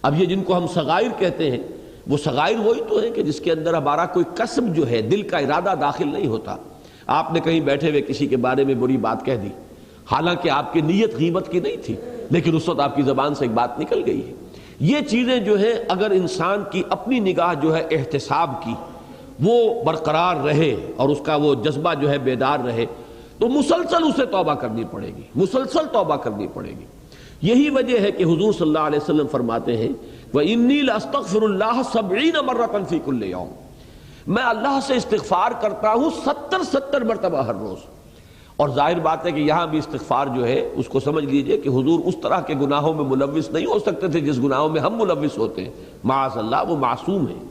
S1: اب یہ جن کو ہم صغائر کہتے ہیں، وہ صغائر وہی تو ہیں کہ جس کے اندر ہمارا کوئی قصب جو ہے، دل کا ارادہ داخل نہیں ہوتا۔ آپ نے کہیں بیٹھے ہوئے کسی کے بارے میں بری بات کہہ دی، حالانکہ آپ کی نیت غیبت کی نہیں تھی، لیکن اس وقت آپ کی زبان سے ایک بات نکل گئی ہے۔ یہ چیزیں جو ہیں اگر انسان کی اپنی نگاہ جو ہے احتساب کی وہ برقرار رہے اور اس کا وہ جذبہ جو ہے بیدار رہے تو مسلسل اسے توبہ کرنی پڑے گی، مسلسل توبہ کرنی پڑے گی۔ یہی وجہ ہے کہ حضور صلی اللہ علیہ وسلم فرماتے ہیں وَإِنِّي لَأَسْتَغْفِرُ اللَّهَ 70 مرة فِي كُلِّ يَوْمٍ، میں اللہ سے استغفار کرتا ہوں 70 مرتبہ ہر روز۔ اور ظاہر بات ہے کہ یہاں بھی استغفار جو ہے اس کو سمجھ لیجئے کہ حضور اس طرح کے گناہوں میں ملوث نہیں ہو سکتے تھے جس گناہوں میں ہم ملوث ہوتے ہیں، معاذ اللہ، وہ معصوم ہیں۔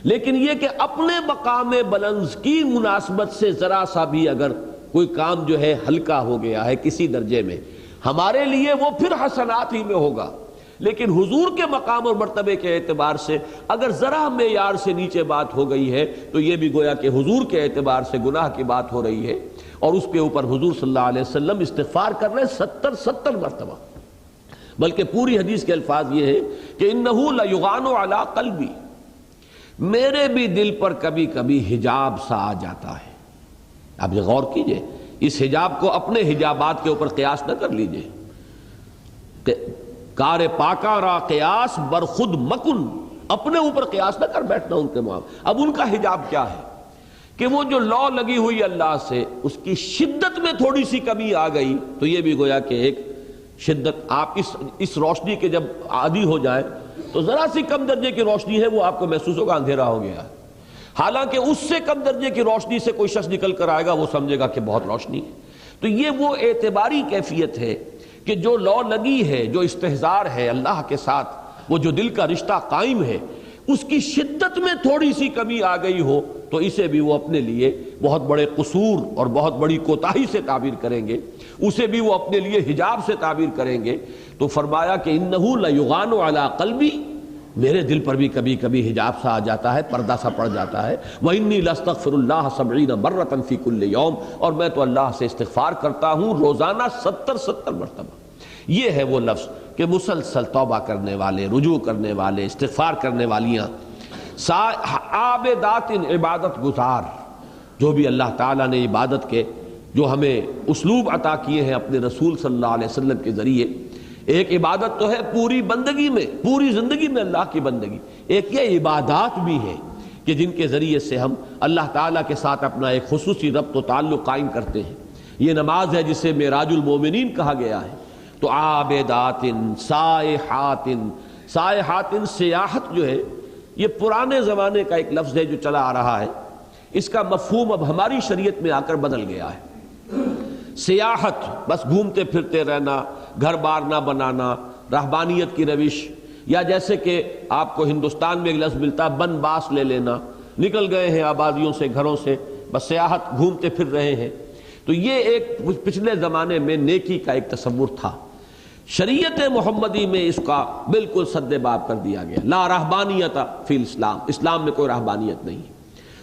S1: لیکن یہ کہ اپنے مقام بلند کی مناسبت سے ذرا سا بھی اگر کوئی کام جو ہے ہلکا ہو گیا ہے کسی درجے میں، ہمارے لیے وہ پھر حسنات ہی میں ہوگا، لیکن حضور کے مقام اور مرتبے کے اعتبار سے اگر ذرا معیار سے نیچے بات ہو گئی ہے تو یہ بھی گویا کہ حضور کے اعتبار سے گناہ کی بات ہو رہی ہے، اور اس کے اوپر حضور صلی اللہ علیہ وسلم استغفار کر رہے 70 مرتبہ۔ بلکہ پوری حدیث کے الفاظ یہ ہے کہ انہو لیغان علی قلبی، میرے بھی دل پر کبھی کبھی حجاب سا آ جاتا ہے۔ اب یہ غور کیجئے، اس حجاب کو اپنے حجابات کے اوپر قیاس نہ کر لیجئے کہ کار پاکاں را قیاس بر خود مکن، اپنے اوپر قیاس نہ کر بیٹھنا ان کے معاملے۔ اب ان کا حجاب کیا ہے کہ وہ جو لو لگی ہوئی اللہ سے اس کی شدت میں تھوڑی سی کمی آ گئی تو یہ بھی گویا کہ ایک شدت، آپ اس روشنی کے جب عادی ہو جائیں تو ذرا سی کم درجے کی روشنی ہے وہ آپ کو محسوس ہوگا اندھیرا ہو گیا ہے، حالانکہ اس سے کم درجے کی روشنی سے کوئی شخص نکل کر آئے گا وہ سمجھے گا کہ بہت روشنی ہے۔ تو یہ وہ اعتباری کیفیت ہے کہ جو لو لگی ہے، جو استحضار ہے اللہ کے ساتھ، وہ جو دل کا رشتہ قائم ہے، اس کی شدت میں تھوڑی سی کمی آ گئی ہو تو اسے بھی وہ اپنے لیے بہت بڑے قصور اور بہت بڑی کوتاہی سے تعبیر کریں گے، اسے بھی وہ اپنے لیے حجاب سے تعبیر کریں گے۔ تو فرمایا کہ انہ لیغان علی قلبی، میرے دل پر بھی کبھی کبھی حجاب سا آ جاتا ہے، پردہ سا پڑ جاتا ہے۔ وانی لاستغفر اللہ 70 مرۃ فی کل یوم، اور میں تو اللہ سے استغفار کرتا ہوں روزانہ 70 مرتبہ۔ یہ ہے وہ لفظ کہ مسلسل توبہ کرنے والے، رجوع کرنے والے، استغفار کرنے والیاں، عابدات عبادت گزار، جو بھی اللہ تعالیٰ نے عبادت کے جو ہمیں اسلوب عطا کیے ہیں اپنے رسول صلی اللہ علیہ وسلم کے ذریعے۔ ایک عبادت تو ہے پوری بندگی میں، پوری زندگی میں اللہ کی بندگی، ایک یہ عبادات بھی ہے کہ جن کے ذریعے سے ہم اللہ تعالیٰ کے ساتھ اپنا ایک خصوصی ربط و تعلق قائم کرتے ہیں۔ یہ نماز ہے جسے معراج المومنین کہا گیا ہے۔ تو عابدات سائحات، سائحات سیاحت جو ہے یہ پرانے زمانے کا ایک لفظ ہے جو چلا آ رہا ہے، اس کا مفہوم اب ہماری شریعت میں آ کر بدل گیا ہے۔ سیاحت بس گھومتے پھرتے رہنا، گھر بار نہ بنانا، رہبانیت کی روش، یا جیسے کہ آپ کو ہندوستان میں ایک لفظ ملتا ہے بن باس لے لینا، نکل گئے ہیں آبادیوں سے، گھروں سے، بس سیاحت، گھومتے پھر رہے ہیں۔ تو یہ ایک پچھلے زمانے میں نیکی کا ایک تصور تھا۔ شریعت محمدی میں اس کا بالکل سد باب کر دیا گیا، لا رہبانیت فی الاسلام، اسلام میں کوئی رہبانیت نہیں۔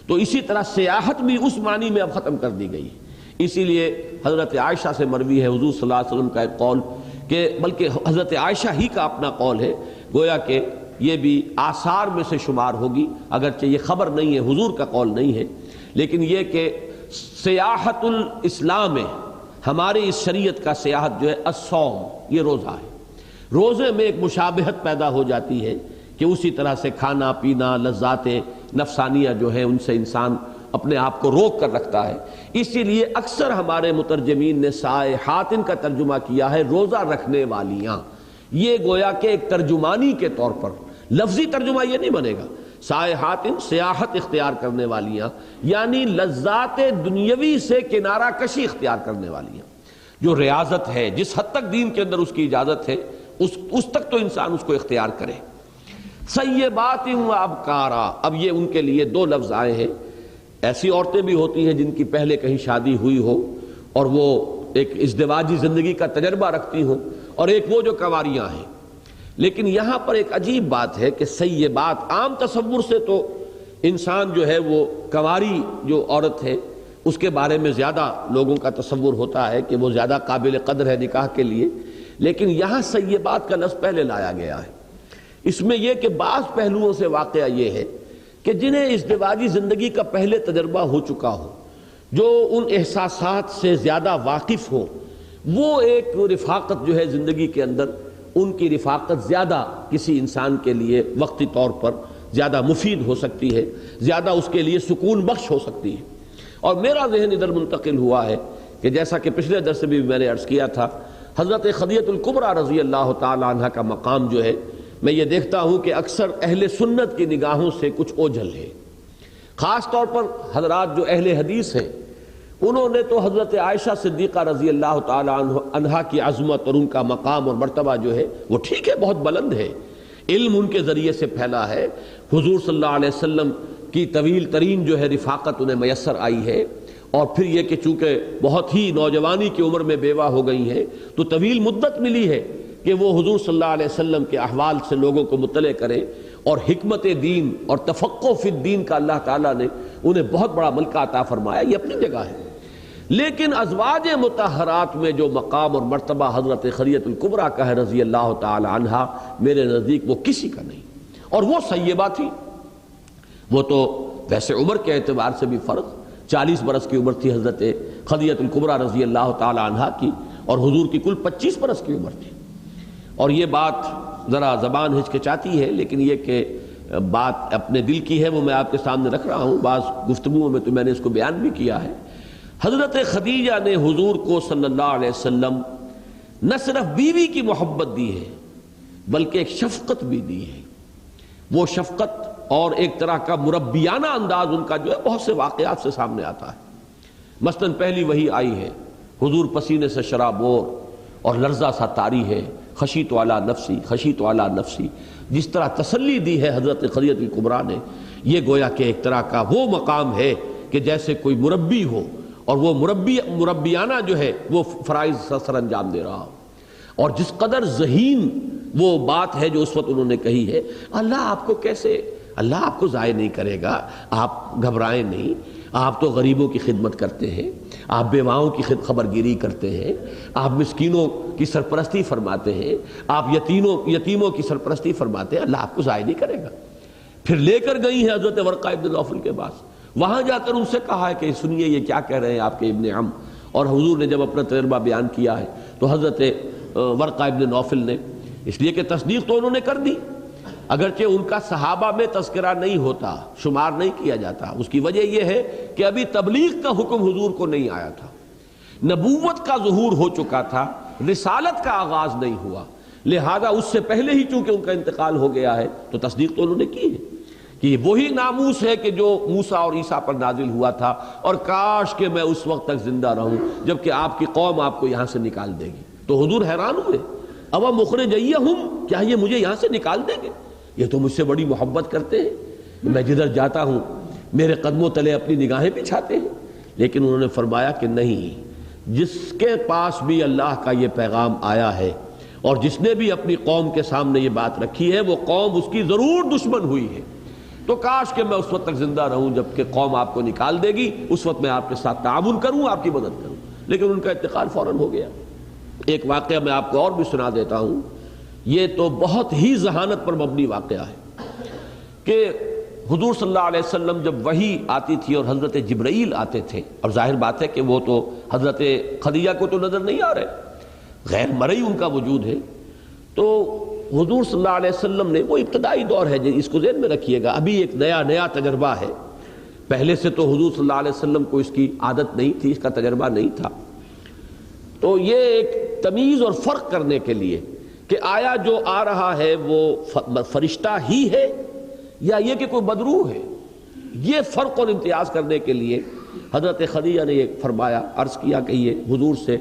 S1: تو اسی طرح سیاحت بھی اس معنی میں اب ختم کر دی گئی۔ اسی لیے حضرت عائشہ سے مروی ہے حضور صلی اللہ علیہ وسلم کا ایک قول، کہ بلکہ حضرت عائشہ ہی کا اپنا قول ہے، گویا کہ یہ بھی آثار میں سے شمار ہوگی، اگرچہ یہ خبر نہیں ہے، حضور کا قول نہیں ہے، لیکن یہ کہ سیاحت الاسلام ہے، ہماری اس شریعت کا سیاحت جو ہے الصوم، یہ روزہ ہے۔ روزے میں ایک مشابہت پیدا ہو جاتی ہے کہ اسی طرح سے کھانا پینا، لذات نفسانیہ جو ہے ان سے انسان اپنے آپ کو روک کر رکھتا ہے۔ اسی لیے اکثر ہمارے مترجمین نے سائحات کا ترجمہ کیا ہے روزہ رکھنے والیاں۔ یہ گویا کہ ایک ترجمانی کے طور پر، لفظی ترجمہ یہ نہیں بنے گا، سائحات سیاحت اختیار کرنے والیاں، یعنی لذات دنیاوی سے کنارہ کشی اختیار کرنے والیاں۔ جو ریاضت ہے، جس حد تک دین کے اندر اس کی اجازت ہے، اس تک تو انسان اس کو اختیار کرے۔ سیبات و ابکارا، اب یہ ان کے لیے دو لفظ آئے ہیں۔ ایسی عورتیں بھی ہوتی ہیں جن کی پہلے کہیں شادی ہوئی ہو اور وہ ایک ازدواجی زندگی کا تجربہ رکھتی ہوں، اور ایک وہ جو کنواریاں ہیں۔ لیکن یہاں پر ایک عجیب بات ہے کہ سیبات، عام تصور سے تو انسان جو ہے وہ کنواری جو عورت ہے اس کے بارے میں زیادہ لوگوں کا تصور ہوتا ہے کہ وہ زیادہ قابل قدر ہے نکاح کے لیے، لیکن یہاں سیبات کا لفظ پہلے لایا گیا ہے۔ اس میں یہ کہ بعض پہلوؤں سے واقعہ یہ ہے کہ جنہیں ازدواجی زندگی کا پہلے تجربہ ہو چکا ہو، جو ان احساسات سے زیادہ واقف ہو، وہ ایک رفاقت جو ہے زندگی کے اندر، ان کی رفاقت زیادہ کسی انسان کے لیے وقتی طور پر زیادہ مفید ہو سکتی ہے، زیادہ اس کے لیے سکون بخش ہو سکتی ہے۔ اور میرا ذہن ادھر منتقل ہوا ہے کہ جیسا کہ پچھلے درس میں بھی میں نے عرض کیا تھا، حضرت خدیجہ الکبریٰ رضی اللہ تعالی عنہ کا مقام جو ہے، میں یہ دیکھتا ہوں کہ اکثر اہل سنت کی نگاہوں سے کچھ اوجھل ہے۔ خاص طور پر حضرات جو اہل حدیث ہیں، انہوں نے تو حضرت عائشہ صدیقہ رضی اللہ تعالی عنہا کی عظمت اور ان کا مقام اور مرتبہ جو ہے وہ ٹھیک ہے، بہت بلند ہے، علم ان کے ذریعے سے پھیلا ہے، حضور صلی اللہ علیہ وسلم کی طویل ترین جو ہے رفاقت انہیں میسر آئی ہے، اور پھر یہ کہ چونکہ بہت ہی نوجوانی کی عمر میں بیوہ ہو گئی ہیں تو طویل مدت ملی ہے کہ وہ حضور صلی اللہ علیہ وسلم کے احوال سے لوگوں کو مطلع کریں، اور حکمت دین اور تفقہ فی الدین کا اللہ تعالیٰ نے انہیں بہت بڑا ملکہ عطا فرمایا، یہ اپنی جگہ ہے۔ لیکن ازواج مطہرات میں جو مقام اور مرتبہ حضرت خدیجہ الکبریٰ کا ہے رضی اللہ تعالی عنہا، میرے نزدیک وہ کسی کا نہیں، اور وہ سیبہ تھی۔ وہ تو ویسے عمر کے اعتبار سے بھی فرق، 40 برس کی عمر تھی حضرت خدیجہ الکبریٰ رضی اللہ تعالی عنہا کی، اور حضور کی کل 25 برس کی عمر تھی۔ اور یہ بات ذرا زبان ہچکچاتی ہے، لیکن یہ کہ بات اپنے دل کی ہے وہ میں آپ کے سامنے رکھ رہا ہوں، بعض گفتگوؤں میں تو میں نے اس کو بیان بھی کیا ہے۔ حضرت خدیجہ نے حضور کو صلی اللہ علیہ وسلم نہ صرف بیوی کی محبت دی ہے بلکہ ایک شفقت بھی دی ہے۔ وہ شفقت اور ایک طرح کا مربیانہ انداز ان کا جو ہے بہت سے واقعات سے سامنے آتا ہے۔ مثلاً پہلی وحی آئی ہے، حضور پسینے سے شرابور اور لرزہ سا طاری ہے، خشیت علی نفسی، خشیت علی نفسی، جس طرح تسلی دی ہے حضرت خدیجہ الکبریٰ نے یہ گویا کہ ایک طرح کا وہ مقام ہے کہ جیسے کوئی مربی ہو اور وہ مربیانہ جو ہے وہ فرائض سر انجام دے رہا ہو، اور جس قدر ذہین وہ بات ہے جو اس وقت انہوں نے کہی ہے، اللہ آپ کو ضائع نہیں کرے گا، آپ گھبرائیں نہیں، آپ تو غریبوں کی خدمت کرتے ہیں، آپ بیواؤں کی خبرگیری کرتے ہیں، آپ مسکینوں کی سرپرستی فرماتے ہیں، آپ یتیموں کی سرپرستی فرماتے ہیں، اللہ آپ کو ضائع نہیں کرے گا۔ پھر لے کر گئی ہے حضرت ورقہ ابن نوفل کے پاس، وہاں جا کر ان سے کہا ہے کہ سنیے یہ کیا کہہ رہے ہیں آپ کے ابن عم، اور حضور نے جب اپنا تجربہ بیان کیا ہے تو حضرت ورقہ ابن نوفل نے، اس لیے کہ تصدیق تو انہوں نے کر دی، اگرچہ ان کا صحابہ میں تذکرہ نہیں ہوتا، شمار نہیں کیا جاتا، اس کی وجہ یہ ہے کہ ابھی تبلیغ کا حکم حضور کو نہیں آیا تھا، نبوت کا ظہور ہو چکا تھا، رسالت کا آغاز نہیں ہوا، لہذا اس سے پہلے ہی چونکہ ان کا انتقال ہو گیا ہے تو تصدیق تو انہوں نے کی ہے کہ وہی ناموس ہے کہ جو موسیٰ اور عیسیٰ پر نازل ہوا تھا، اور کاش کہ میں اس وقت تک زندہ رہوں جبکہ آپ کی قوم آپ کو یہاں سے نکال دے گی۔ تو حضور حیران ہوئے، اَوَ مُخْرِجَیَّہُم، کیا یہ مجھے یہاں سے نکال دیں گے؟ یہ تو مجھ سے بڑی محبت کرتے ہیں، میں جدھر جاتا ہوں میرے قدموں تلے اپنی نگاہیں بچھاتے ہیں۔ لیکن انہوں نے فرمایا کہ نہیں، جس کے پاس بھی اللہ کا یہ پیغام آیا ہے اور جس نے بھی اپنی قوم کے سامنے یہ بات رکھی ہے، وہ قوم اس کی ضرور دشمن ہوئی ہے، تو کاش کہ میں اس وقت تک زندہ رہوں جب کہ قوم آپ کو نکال دے گی، اس وقت میں آپ کے ساتھ تعاون کروں، آپ کی مدد کروں۔ لیکن ان کا انتقال فوراً ہو گیا۔ ایک واقعہ میں آپ کو اور بھی سنا دیتا ہوں، یہ تو بہت ہی ذہانت پر مبنی واقعہ ہے کہ حضور صلی اللہ علیہ وسلم جب وحی آتی تھی اور حضرت جبرائیل آتے تھے، اور ظاہر بات ہے کہ وہ تو حضرت خدیجہ کو تو نظر نہیں آ رہے، غیر مرئی ان کا وجود ہے، تو حضور صلی اللہ علیہ وسلم نے، وہ ابتدائی دور ہے، اس کو ذہن میں رکھیے گا، ابھی ایک نیا تجربہ ہے، پہلے سے تو حضور صلی اللہ علیہ وسلم کو اس کی عادت نہیں تھی، اس کا تجربہ نہیں تھا، تو یہ ایک تمیز اور فرق کرنے کے لیے کہ آیا جو آ رہا ہے وہ فرشتہ ہی ہے یا یہ کہ کوئی بدروح ہے، یہ فرق اور امتیاز کرنے کے لیے حضرت خدیجہ نے یہ فرمایا، عرض کیا کہ یہ حضور سے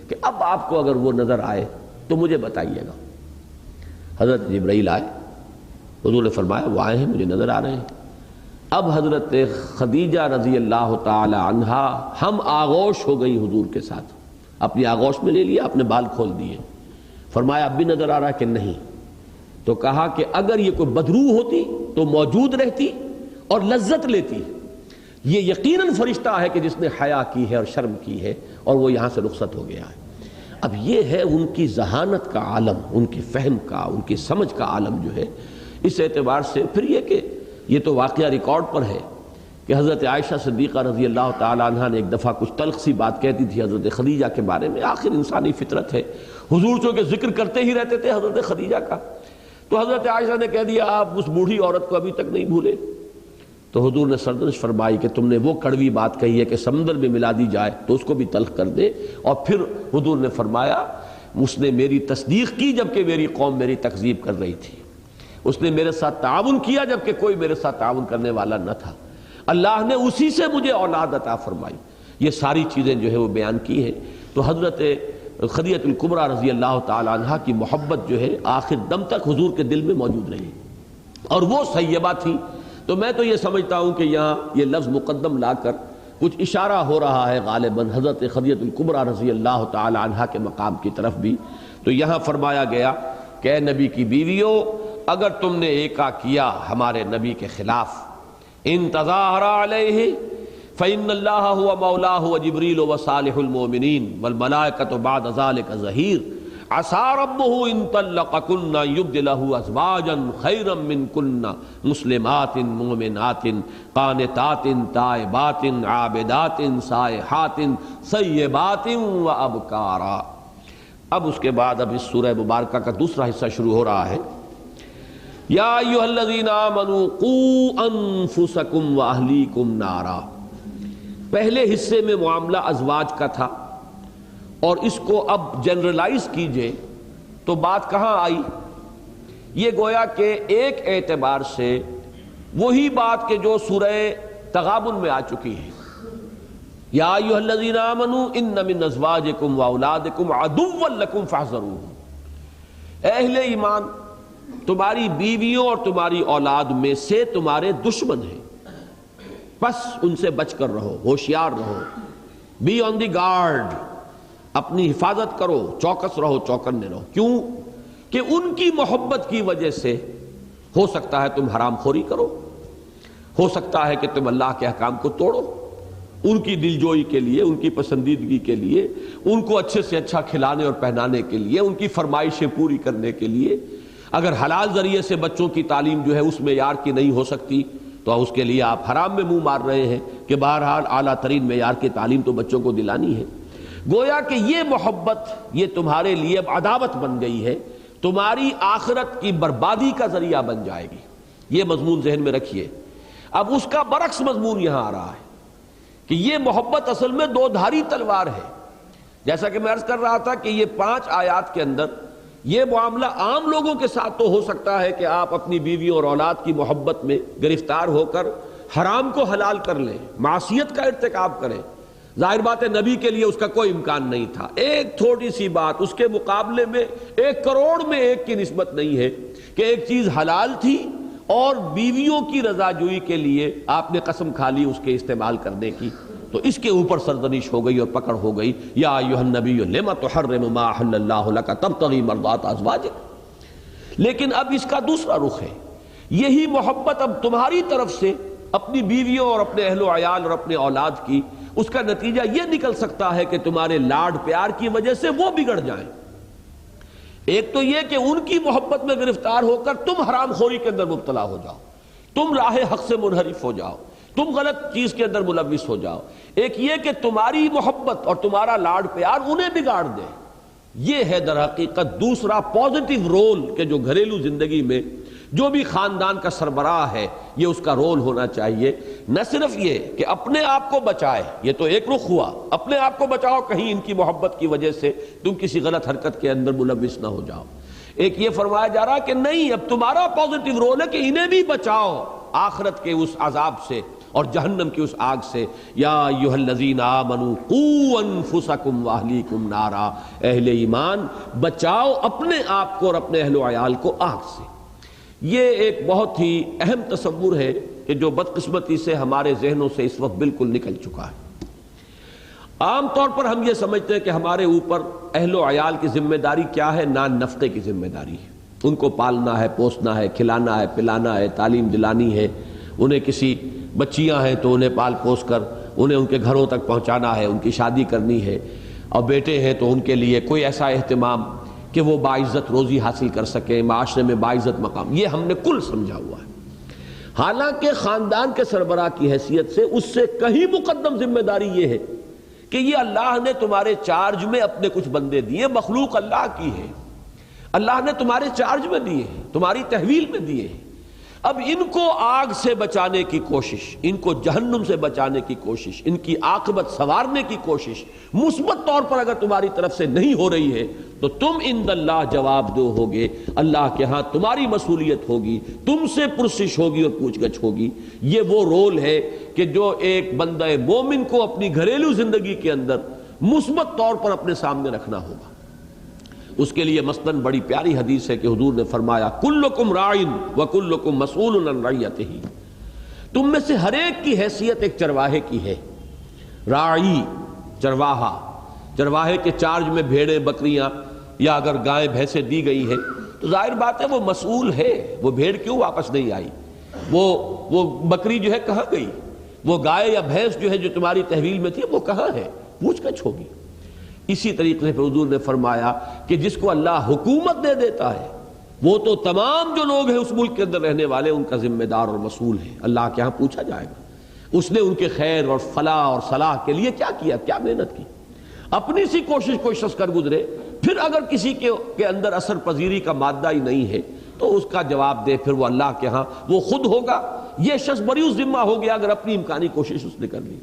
S1: کہ اب آپ کو اگر وہ نظر آئے تو مجھے بتائیے گا۔ حضرت جبرائیل آئے، حضور نے فرمایا وہ آئے ہیں، مجھے نظر آ رہے ہیں۔ اب حضرت خدیجہ رضی اللہ تعالی عنہا ہم آغوش ہو گئی حضور کے ساتھ، اپنی آغوش میں لے لیا، اپنے بال کھول دیے، فرمایا اب بھی نظر آ رہا ہے کہ نہیں؟ تو کہا کہ اگر یہ کوئی بدروح ہوتی تو موجود رہتی اور لذت لیتی، یہ یقیناً فرشتہ ہے کہ جس نے حیا کی ہے اور شرم کی ہے اور وہ یہاں سے رخصت ہو گیا ہے۔ اب یہ ہے ان کی ذہانت کا عالم، ان کی فہم کا، ان کی سمجھ کا عالم جو ہے۔ اس اعتبار سے پھر یہ کہ یہ تو واقعہ ریکارڈ پر ہے کہ حضرت عائشہ صدیقہ رضی اللہ تعالی عنہا نے ایک دفعہ کچھ تلخ سی بات کہتی تھی حضرت خدیجہ کے بارے میں، آخر انسانی فطرت ہے، حضور چونکہ ذکر کرتے ہی رہتے تھے حضرت خدیجہ کا، تو حضرت عائشہ نے کہہ دیا آپ اس بوڑھی عورت کو ابھی تک نہیں بھولے؟ تو حضور نے سرزنش فرمائی کہ تم نے وہ کڑوی بات کہی ہے کہ سمندر میں ملا دی جائے تو اس کو بھی تلخ کر دے، اور پھر حضور نے فرمایا اس نے میری تصدیق کی جبکہ میری قوم میری تکذیب کر رہی تھی، اس نے میرے ساتھ تعاون کیا جبکہ کوئی میرے ساتھ تعاون کرنے والا نہ تھا، اللہ نے اسی سے مجھے اولاد عطا فرمائی۔ یہ ساری چیزیں جو ہے وہ بیان کی ہیں۔ تو حضرت خدیجہ الکبریٰ رضی اللہ تعالی عنہا کی محبت جو ہے آخر دم تک حضور کے دل میں موجود رہی، اور وہ سیبہ تھی۔ تو میں تو یہ سمجھتا ہوں کہ یہاں یہ لفظ مقدم لا کر کچھ اشارہ ہو رہا ہے غالباً حضرت خدیجہ الکبریٰ رضی اللہ تعالی عنہا کے مقام کی طرف بھی۔ تو یہاں فرمایا گیا کہ اے نبی کی بیویوں، اگر تم نے ایکا کیا ہمارے نبی کے خلاف، ان تظاہر علیہ فإن اللہ هو مولاہ وجبریل وصالح المؤمنین والملائکۃ بعد ذلک ظہیر، عسى ربه ان طلقكن يبدله ازواجا خيرا منكن مسلمات مؤمنات قانتات تائبات عابدات سائحات ثیبات وابکارا۔ اب اس کے بعد اب اس سورہ مبارکہ کا دوسرا حصہ شروع ہو رہا ہے۔ یا ایھا الذین آمنوا قوا انفسکم واہلیکم نارا۔ پہلے حصے میں معاملہ ازواج کا تھا، اور اس کو اب جنرلائز کیجئے تو بات کہاں آئی؟ یہ گویا کہ ایک اعتبار سے وہی بات کہ جو سورہ تغابن میں آ چکی ہے، یا ایھا الذین آمنوا ان من ازواجکم واولادکم عدوا لکم فاحذروہم۔ اے اہل ایمان، تمہاری بیویوں اور تمہاری اولاد میں سے تمہارے دشمن ہیں، بس ان سے بچ کر رہو، ہوشیار رہو، بی آن دی گارڈ، اپنی حفاظت کرو، چوکس رہو، چوکنے رہو۔ کیوں کہ ان کی محبت کی وجہ سے ہو سکتا ہے تم حرام خوری کرو، ہو سکتا ہے کہ تم اللہ کے احکام کو توڑو، ان کی دلجوئی کے لیے، ان کی پسندیدگی کے لیے، ان کو اچھے سے اچھا کھلانے اور پہنانے کے لیے، ان کی فرمائشیں پوری کرنے کے لیے اگر حلال ذریعے سے بچوں کی تعلیم جو ہے اس معیار کی نہیں ہو سکتی تو اس کے لیے آپ حرام میں منہ مار رہے ہیں کہ بہرحال اعلیٰ ترین معیار کی تعلیم تو بچوں کو دلانی ہے۔ گویا کہ یہ محبت یہ تمہارے لیے اب عداوت بن گئی ہے، تمہاری آخرت کی بربادی کا ذریعہ بن جائے گی۔ یہ مضمون ذہن میں رکھیے۔ اب اس کا برعکس مضمون یہاں آ رہا ہے کہ یہ محبت اصل میں دو دھاری تلوار ہے۔ جیسا کہ میں عرض کر رہا تھا کہ یہ 5 آیات کے اندر یہ معاملہ عام لوگوں کے ساتھ تو ہو سکتا ہے کہ آپ اپنی بیویوں اور اولاد کی محبت میں گرفتار ہو کر حرام کو حلال کر لیں، معصیت کا ارتکاب کریں۔ ظاہر بات ہے نبی کے لیے اس کا کوئی امکان نہیں تھا۔ ایک تھوڑی سی بات اس کے مقابلے میں 1 کروڑ میں 1 کی نسبت نہیں ہے کہ ایک چیز حلال تھی اور بیویوں کی رضا جوئی کے لیے آپ نے قسم کھا لی اس کے استعمال کرنے کی، تو اس کے اوپر سرزنش ہو گئی اور پکڑ ہو گئی، یا ایھا النبی لم تحرم ما احل اللہ لک تبتغی مرضات ازواجک۔ لیکن اب اس کا دوسرا رخ ہے، یہی محبت اب تمہاری طرف سے اپنی بیویوں اور اپنے اہل و عیال اور اپنے اولاد کی، اس کا نتیجہ یہ نکل سکتا ہے کہ تمہارے لاڈ پیار کی وجہ سے وہ بگڑ جائیں۔ ایک تو یہ کہ ان کی محبت میں گرفتار ہو کر تم حرام خوری کے اندر مبتلا ہو جاؤ، تم راہ حق سے منحرف ہو جاؤ، تم غلط چیز کے اندر ملوث ہو جاؤ۔ ایک یہ کہ تمہاری محبت اور تمہارا لاڈ پیار انہیں بگاڑ دے۔ یہ ہے در حقیقت دوسرا پازیٹیو رول کہ جو گھریلو زندگی میں جو بھی خاندان کا سربراہ ہے یہ اس کا رول ہونا چاہیے۔ نہ صرف یہ کہ اپنے آپ کو بچائے، یہ تو ایک رخ ہوا، اپنے آپ کو بچاؤ کہیں ان کی محبت کی وجہ سے تم کسی غلط حرکت کے اندر ملوث نہ ہو جاؤ۔ ایک یہ فرمایا جا رہا کہ نہیں، اب تمہارا پازیٹیو رول ہے کہ انہیں بھی بچاؤ آخرت کے اس عذاب سے اور جہنم کی اس آگ سے۔ یا ایھا الذین آمنوا قوا انفسکم واہلیکم نارا، اہل ایمان بچاؤ اپنے آپ کو اور اپنے اہل و عیال کو آگ سے۔ یہ ایک بہت ہی اہم تصور ہے کہ جو بدقسمتی سے ہمارے ذہنوں سے اس وقت بالکل نکل چکا ہے۔ عام طور پر ہم یہ سمجھتے ہیں کہ ہمارے اوپر اہل و عیال کی ذمہ داری کیا ہے؟ نان نفقے کی ذمہ داری ہے، ان کو پالنا ہے، پوسنا ہے، کھلانا ہے، پلانا ہے، تعلیم دلانی ہے، انہیں کسی بچیاں ہیں تو انہیں پال پوس کر انہیں ان کے گھروں تک پہنچانا ہے، ان کی شادی کرنی ہے، اور بیٹے ہیں تو ان کے لیے کوئی ایسا اہتمام کہ وہ باعزت روزی حاصل کر سکیں، معاشرے میں باعزت مقام، یہ ہم نے کل سمجھا ہوا ہے۔ حالانکہ خاندان کے سربراہ کی حیثیت سے اس سے کہیں مقدم ذمہ داری یہ ہے کہ یہ اللہ نے تمہارے چارج میں اپنے کچھ بندے دیے، مخلوق اللہ کی ہے، اللہ نے تمہارے چارج میں دیے ہیں، تمہاری تحویل میں دیے ہیں۔ اب ان کو آگ سے بچانے کی کوشش، ان کو جہنم سے بچانے کی کوشش، ان کی عاقبت سنوارنے کی کوشش مثبت طور پر اگر تمہاری طرف سے نہیں ہو رہی ہے تو تم عند اللہ جواب دو ہوگے، اللہ کے ہاں تمہاری مسئولیت ہوگی، تم سے پرسش ہوگی اور پوچھ گچھ ہوگی۔ یہ وہ رول ہے کہ جو ایک بندہ مومن کو اپنی گھریلو زندگی کے اندر مثبت طور پر اپنے سامنے رکھنا ہوگا۔ اس کے لیے مثلاً بڑی پیاری حدیث ہے کہ حضور نے فرمایا کلکم راعٍ وکلکم مسئول عن رعیتہ، تم میں سے ہر ایک کی حیثیت ایک چرواہے کی ہے۔ راعی چرواہا، چرواہے کے چارج میں بھیڑیں بکریاں یا اگر گائیں بھینسیں دی گئی ہیں تو ظاہر بات ہے وہ مسئول ہے، وہ بھیڑ کیوں واپس نہیں آئی، وہ بکری جو ہے کہاں گئی، وہ گائے یا بھینس جو ہے جو تمہاری تحویل میں تھی وہ کہاں ہے، پوچھ گچھ ہوگی۔ اسی طریقے سے حضور نے فرمایا کہ جس کو اللہ حکومت دے دیتا ہے وہ تو تمام جو لوگ ہیں اس ملک کے اندر رہنے والے ان کا ذمہ دار اور مسئول ہے، اللہ کے ہاں پوچھا جائے گا اس نے ان کے خیر اور فلاح اور صلاح کے لیے کیا کیا، کیا محنت کی۔ اپنی سی کوشش کوئی شخص کر گزرے، پھر اگر کسی کے اندر اثر پذیری کا مادہ ہی نہیں ہے تو اس کا جواب دے پھر وہ اللہ کے ہاں وہ خود ہوگا۔ یہ شخص بری ذمہ ہو گیا اگر اپنی امکانی کوشش اس نے کر لی۔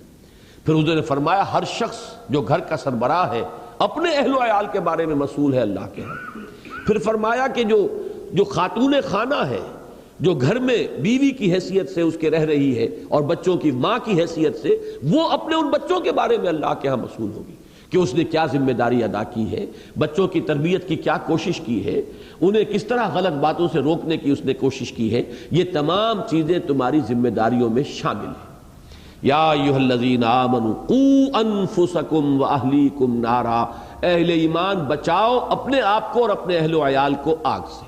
S1: پھر حضور نے فرمایا ہر شخص جو گھر کا سربراہ ہے اپنے اہل و عیال کے بارے میں مسئول ہے اللہ کے ہاں۔ پھر فرمایا کہ جو خاتون خانہ ہے، جو گھر میں بیوی کی حیثیت سے اس کے رہ رہی ہے اور بچوں کی ماں کی حیثیت سے، وہ اپنے ان بچوں کے بارے میں اللہ کے ہاں مسئول ہوگی۔ کہ اس نے کیا ذمہ داری ادا کی ہے، بچوں کی تربیت کی کیا کوشش کی ہے، انہیں کس طرح غلط باتوں سے روکنے کی اس نے کوشش کی ہے، یہ تمام چیزیں تمہاری ذمہ داریوں میں شامل ہیں۔ یا ایھا الذین آمنوا قوا انفسکم واہلیکم نارا، اہل ایمان بچاؤ اپنے آپ کو اور اپنے اہل و عیال کو آگ سے۔